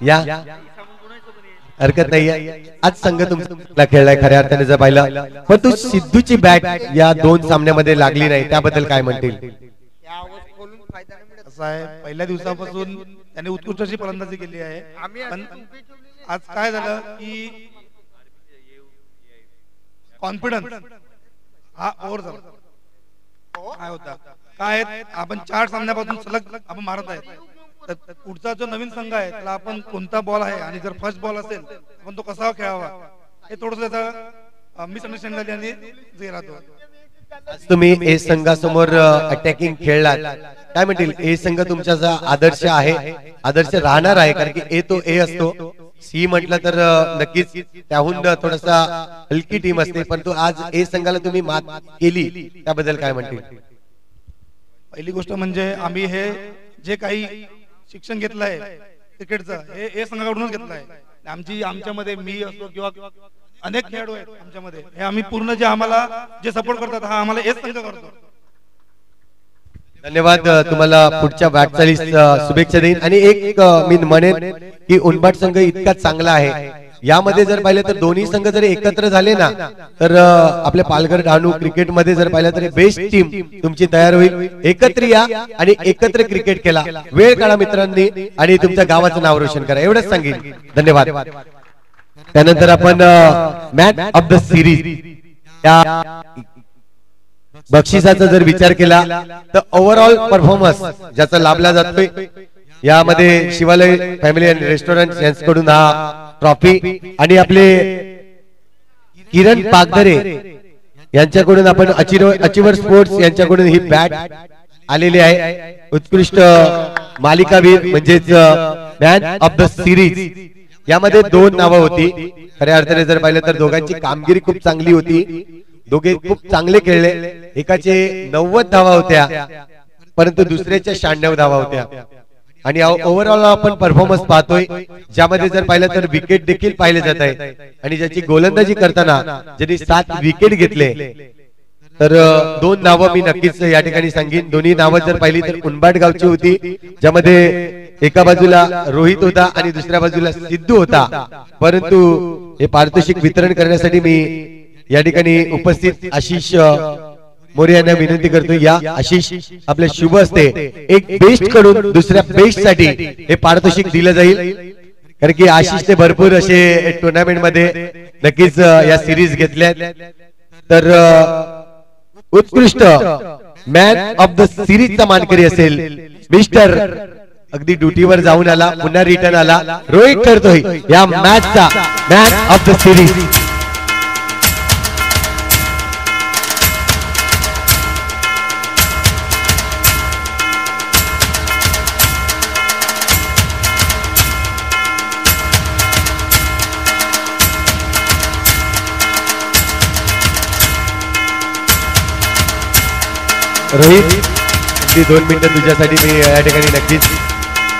या हरकत नाहीये. आज संघ तुमचा खेळलाय खऱ्या अर्थाने जर पाहिलं पण तू सिद्धूची बॅट या 2 सामन्यामध्ये लागली नाही त्याबद्दल काय म्हणतील? असं आहे पहिल्या दिवसापासून त्याने उत्कृष्ट अशी फलंदाजी केली आहे पण आज काय झालं की कॉन्फिडन्स हा ओव्हर झाला. काय होता काय आपण 4 सामन्यापासून सलग आपण मारत आहे तर पुढचा जो नवीन संघ आहे त्याला आपण कोणता बॉल आहे आणि जर फर्स्ट बॉल असेल आपण तो कसा खेळावा हे थोडस त्याचा मिसअंडरस्टँडिंग झाली आणि जे राहतो. आज तुम्ही ए संघासमोर अटॅकिंग खेळलात, काय म्हणतील? ए संघ तुमचा आदर्श आहे, आदर्श राहणार आहे, कारण की ए तो ए असतो. सी म्हटलं तर नक्कीच त्याहून थोडासा हलकी टीम असते, परंतु आज ए संघाला तुम्ही मात केली, त्याबद्दल काय म्हणतील? पहिली गोष्ट म्हणजे आम्ही हे जे काही शिक्षण घेतलंय क्रिकेटचं हे ए संघाकडूनच घेतलंय. आमच्यामध्ये मी असतो किंवा अनेक खेळाडू आहेत आमच्यामध्ये, हे आम्ही पूर्ण जे आम्हाला जे सपोर्ट करतात हा आम्हाला एच संघ करतो. धन्यवाद. तुम्हाला पुढच्या वाटचालीस शुभेच्छा देईन. आणि एक मी म्हणेन की उनबाट संघ इतका चांगला आहे, यामध्ये जर पाहिलं तर दोन्ही संघ जर एकत्र झाले ना तर आपल्या पालघर डहाणू क्रिकेट मध्ये जर पाहिलं तर बेस्ट टीम तुमची तयार होईल. एकत्र या आणि एकत्र क्रिकेट खेळा, वेळ काढा मित्रांनी आणि तुमच्या गावाचं नाव रोशन करा, एवढंच सांगेन. धन्यवाद. त्यानंतर आपण मॅन ऑफ द सिरीज या बक्षिसाचा जर विचार केला तर ओव्हरऑल परफॉर्मन्स ज्याचा लाभला जातोय, यामध्ये शिवालय फॅमिली अँड रेस्टॉरंट यांच्याकडून हा ट्रॉफी आणि आपले किरण पागधरे यांच्याकडून आपण अचिवर स्पोर्ट्स यांच्याकडून ही बॅट आलेली आहे. उत्कृष्ट मालिकावीर म्हणजेच मॅन ऑफ द सिरीज, यामध्ये दोन नावं होती. खऱ्या अर्थाने जर पाहिलं तर दोघांची कामगिरी खूप चांगली होती, दोघे खूप चांगले खेळले. एकाचे 90 धावा होत्या परंतु दुसऱ्याच्या 96 धावा होत्या. आणि ओव्हरऑल आपण परफॉर्मन्स पाहतोय, ज्यामध्ये जर पाहिलं तर विकेट देखील पाहिले जात आहे. आणि ज्याची गोलंदाजी करताना ज्यांनी 7 विकेट घेतले, तर दोन नावं मी नक्कीच या ठिकाणी सांगेन. दोन्ही नावं जर पाहिली तर उनबाट गावची होती, ज्यामध्ये एका बाजूला रोहित होता आणि दुसऱ्या बाजूला सिद्धू होता. परंतु हे पारितोषिक वितरण करण्यासाठी मी या ठिकाणी उपस्थित आशिष मोरे यांना विनंती करतो. या आशिष, आपले शुभ असते एक बेस्ट कडून दुसऱ्या बेस्ट साठी हे पारितोषिक दिलं जाईल, कारण की आशिषने भरपूर असे टुर्नामेंट मध्ये नक्कीच या सिरीज घेतल्या. तर उत्कृष्ट मॅन ऑफ द सिरीजचा मानकरी असेल मिस्टर, अगदी ड्युटीवर जाऊन आला पुन्हा रिटर्न आला, रोहित ठरतोय या मॅचचा man of the series. Rohit, अगदी 2 मिनिटं तुझ्यासाठी मी या ठिकाणी नक्कीच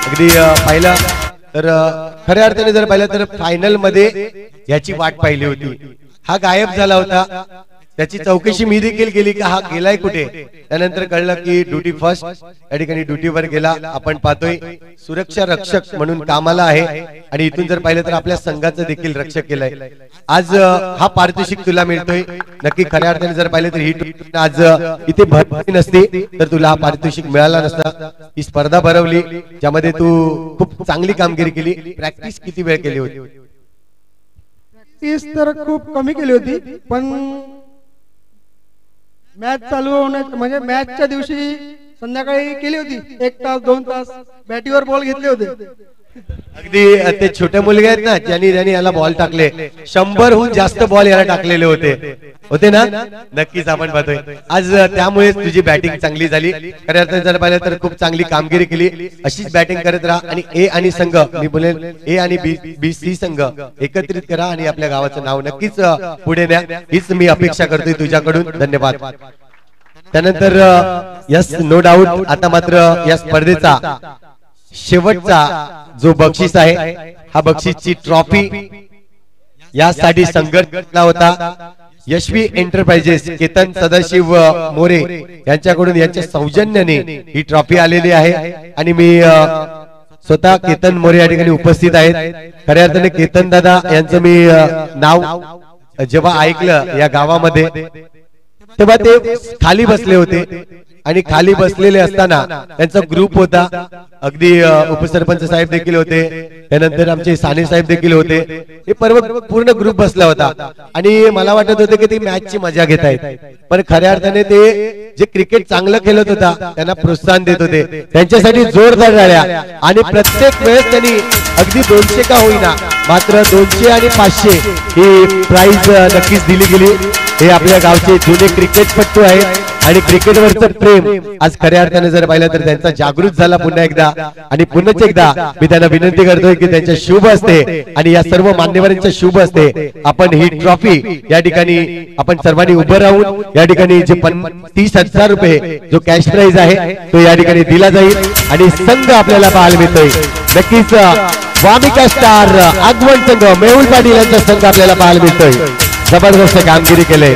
अगदी पाहिला तर खऱ्या अर्थाने जर पाहिलं तर फायनल मध्ये याची वाट पाहिली होती. हा गायब झाला होता, त्याची चौकशी मी देखील केली की हा गेलाय कुठे. त्यानंतर कळलं की ड्युटी फर्स्ट या ठिकाणी ड्युटीवर गेला. आपण पाहतोय सुरक्षा रक्षक म्हणून कामाला आहे आणि इथून जर पाहिलं तर आपल्या संघाचं देखील रक्षक केलंय. आज हा पारितोषिक तुला मिळतोय. नक्की खऱ्या अर्थाने जर पाहिलं तर ही आज इथे भरती नसती तर तुला हा पारितोषिक मिळाला नसता. ही स्पर्धा भरवली ज्यामध्ये तू खूप चांगली कामगिरी केली. प्रॅक्टिस किती वेळ केली होती? प्रॅक्टिस तर खूप कमी केली होती, पण मॅच चालू होण्याच्या म्हणजे मॅचच्या दिवशी संध्याकाळी केली होती. 1 तास 2 तास बॅटीवर बॉल घेतले होते. अगदी ते छोटे मुलगे आहेत ना, ज्यांनी याला बॉल टाकले, 100हून जास्त बॉल याला टाकलेले होते ना. नक्कीच आपण पाहतोय आज त्यामुळे तुझी बॅटिंग चांगली झाली. खऱ्या अर्थाने जर पाहिलं तर खूप चांगली कामगिरी केली. अशीच बॅटिंग करत राहा आणि ए आणि संघ, मी बोलेन ए आणि बी सी संघ एकत्रित करा आणि आपल्या गावाचं नाव नक्कीच पुढे न्या, हीच मी अपेक्षा करतोय तुझ्याकडून. धन्यवाद. त्यानंतर यस, नो डाऊट आता मात्र या स्पर्धेचा शेवटचा जो बक्षीस आहे, हा बक्षीसची ट्रॉफी यासाठी संघर्ष केला होता. यशवी एंटरप्राइजेस केतन सदाशिव मोरे यांच्याकडून यांच्या सौजन्याने ही ट्रॉफी आलेली आहे आणि मी स्वतः केतन मोरे या ठिकाणी उपस्थित आहेत. खऱ्या अर्थाने केतन दादा यांचं मी नाव जेव्हा ऐकलं या गावामध्ये तेव्हा ते खाली बसले होते आणि खाली बसलेले असताना त्यांचा ग्रुप होता. अगदी उपसरपंच साहेब देखील होते, त्यानंतर आमचे साने साहेब देखील होते. हे पूर्ण ग्रुप बसला होता आणि मला वाटत होतं की ते मॅचची मजा घेत आहेत, पण खऱ्या अर्थाने ते जे क्रिकेट चांगलं खेळत होता त्यांना प्रोत्साहन देत होते. त्यांच्यासाठी जोरदार टाळ्या. आणि प्रत्येक वेळेस त्यांनी अगदी 200 का होईना मात्र 200 आणि 500 ही प्राइज नक्कीच दिली गेली. हे आपल्या गावचे जुने क्रिकेटपटू आहेत आणि क्रिकेटवरचं प्रेम आज खऱ्या अर्थाने जर पाहिलं तर त्यांचा जागृत झाला पुन्हा एकदा. आणि पुन्हा एकदा मी त्यांना विनंती करतोय की त्यांच्या शुभ असते आणि या सर्व मान्यवरांच्या शुभ असते आपण ही ट्रॉफी या ठिकाणी आपण सर्वांनी उभं राहून या ठिकाणी जे 30,000 रुपये जो कॅश प्राइज आहे तो या ठिकाणी दिला जाईल आणि संघ आपल्याला पाहायला मिळतोय. नक्कीच वामिका स्टार आगवण संघ मेहुल पाटील यांचा संघ आपल्याला पाहायला मिळतोय. जबरदस्त कामगिरी केले.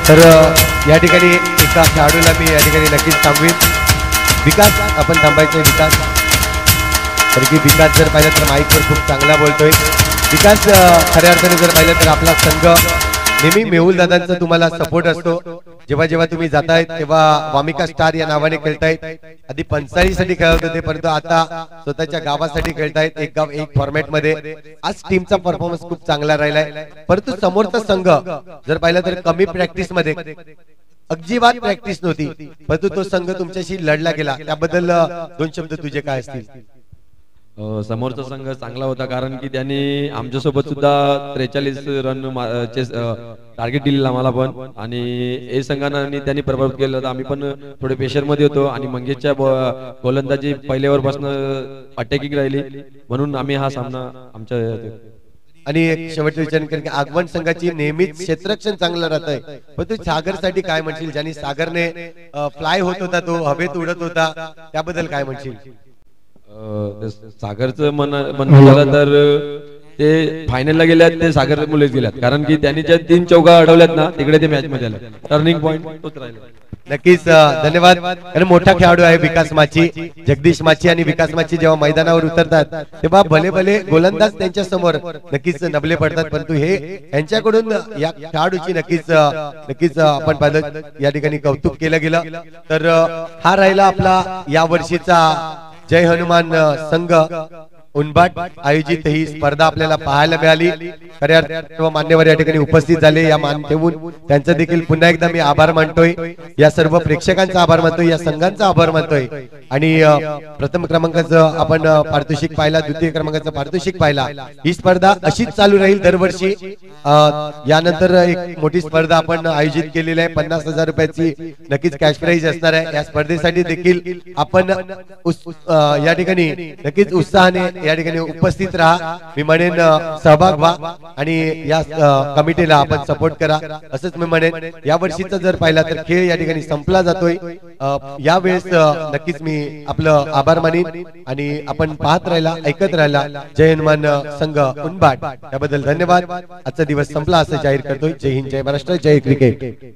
तर या ठिकाणी एका खेळाडूला मी या ठिकाणी नक्कीच थांबवीन. विकास आपण थांबायचंय विकास. तर की विकास जर पाहिलं तर माईकवर खूप चांगला बोलतोय. विकास खऱ्या अर्थाने जर पाहिलं तर आपला संघ नेहमी मेहुल दादांचा तुम्हाला सपोर्ट असतो. जेव्हा जेव्हा तुम्ही जातायत तेव्हा वामिका स्टार या नावाने खेळतायत. आधी पंचाळीसाठी खेळत होते परंतु आता स्वतःच्या गावासाठी खेळतायत. एक गाव एक फॉर्मॅट मध्ये. आज टीमचा परफॉर्मन्स खूप चांगला राहिलाय परंतु समोरचा संघ जर पाहिलं तर कमी प्रॅक्टिस मध्ये अजिबात प्रॅक्टिस नव्हती परंतु तो संघ तुमच्याशी लढला गेला. त्याबद्दल 2 शब्द तुझे काय असतील? समोरचा संघ चांगला होता कारण की त्यांनी आमच्यासोबत सुद्धा 43 रन टार्गेट दिलेला आम्हाला पण आणि ए संघाने त्यांनी प्रभावित केलं होतं. आम्ही पण थोडे प्रेशर मध्ये होतो आणि मंगेशच्या गोलंदाजी पहिल्या ओव्हरपासून अटॅकिंग राहिली म्हणून आम्ही हा सामना आमच्या. आणि एक शेवटचा विचार कर की आगवण संघाची नेहमीच क्षेत्ररक्षण चांगलं राहत आहे पण तू सागरसाठी काय म्हणशील? ज्यांनी सागरने फ्लाय होत होता तो हवेत उडत होता त्याबद्दल काय म्हणशील? सागरचं म्हणणं झालं तर ते फायनलला गेल्यात ते सागर मुलेच गेल्यात कारण की त्यांनी ज्या 3 चौका अडवल्यात ना तिकडे ते मॅच मध्ये आले. टर्निंग पॉइंट तोच राहिला. नक्कीच धन्यवाद. आणि मोठा खेळाडू आहे विकास माची, जगदीश माची. आणि विकास माची जेव्हा मैदानावर उतरतात तेव्हा भले भले गोलंदाज त्यांच्या समोर नक्कीच नबले पडतात परंतु हे यांच्याकडून या खेळाडूची नक्कीच आपण पाहिलं या ठिकाणी कौतुक केलं गेलं. तर हा राहिला आपला या वर्षीचा जय हनुमान संघ उनबाट आयोजित ही स्पर्धा आपल्याला पाहायला मिळाली. खऱ्या सर्व मान्यवर या ठिकाणी उपस्थित झाले. या मान ठेवून त्यांचा देखील पुन्हा एकदा मी आभार मानतोय. या सर्व प्रेक्षकांचा आभार मानतोय, या संघांचा आभार मानतोय. आणि प्रथम क्रमांकाचं आपण पारितोषिक पाहिला, द्वितीय क्रमांकाचं पारितोषिक पाहिला. ही स्पर्धा अशीच चालू राहील दरवर्षी. यानंतर एक मोठी स्पर्धा आपण आयोजित केलेली आहे. 50,000 रुपयाची नक्कीच कॅश प्राइज असणार आहे. या स्पर्धेसाठी देखील आपण या ठिकाणी नक्कीच उत्साहाने या ठिकाणी उपस्थित राहा. मी म्हणेन सहभाग व्हा आणि या कमिटीला आपण सपोर्ट करा असंच मी म्हणेन. या वर्षीचा जर पाहिला तर खेळ या ठिकाणी संपला जातोय. यावेळेस नक्कीच मी आपलं आभार मानीन आणि आपण पाहत राहिला, ऐकत राहिला जय हनुमान संघ उनबाट. त्याबद्दल धन्यवाद. आजचा दिवस संपला असं जाहीर करतोय. जय हिंद, जय महाराष्ट्र, जय क्रिकेट.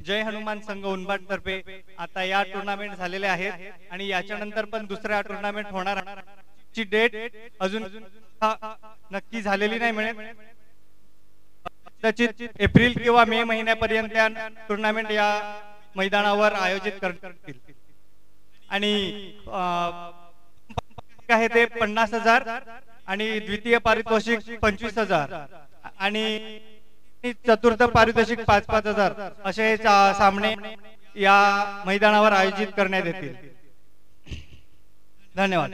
जय हनुमान संघ उनबाट तर्फे आता या टुर्नामेंट झालेले आहेत आणि याच्या नंतर पण दुसऱ्या टुर्नामेंट होणार. ची डेट अजून नक्की झालेली नाही मिळेल. कदाचित एप्रिल किंवा मे महिन्यापर्यंत या टुर्नामेंट या मैदानावर आयोजित करतील. आणि आहे ते 50,000 आणि द्वितीय पारितोषिक 25,000 आणि चतुर्थ पारितोषिक 5,000 असे सामने या मैदानावर आयोजित करण्यात येतील. धन्यवाद.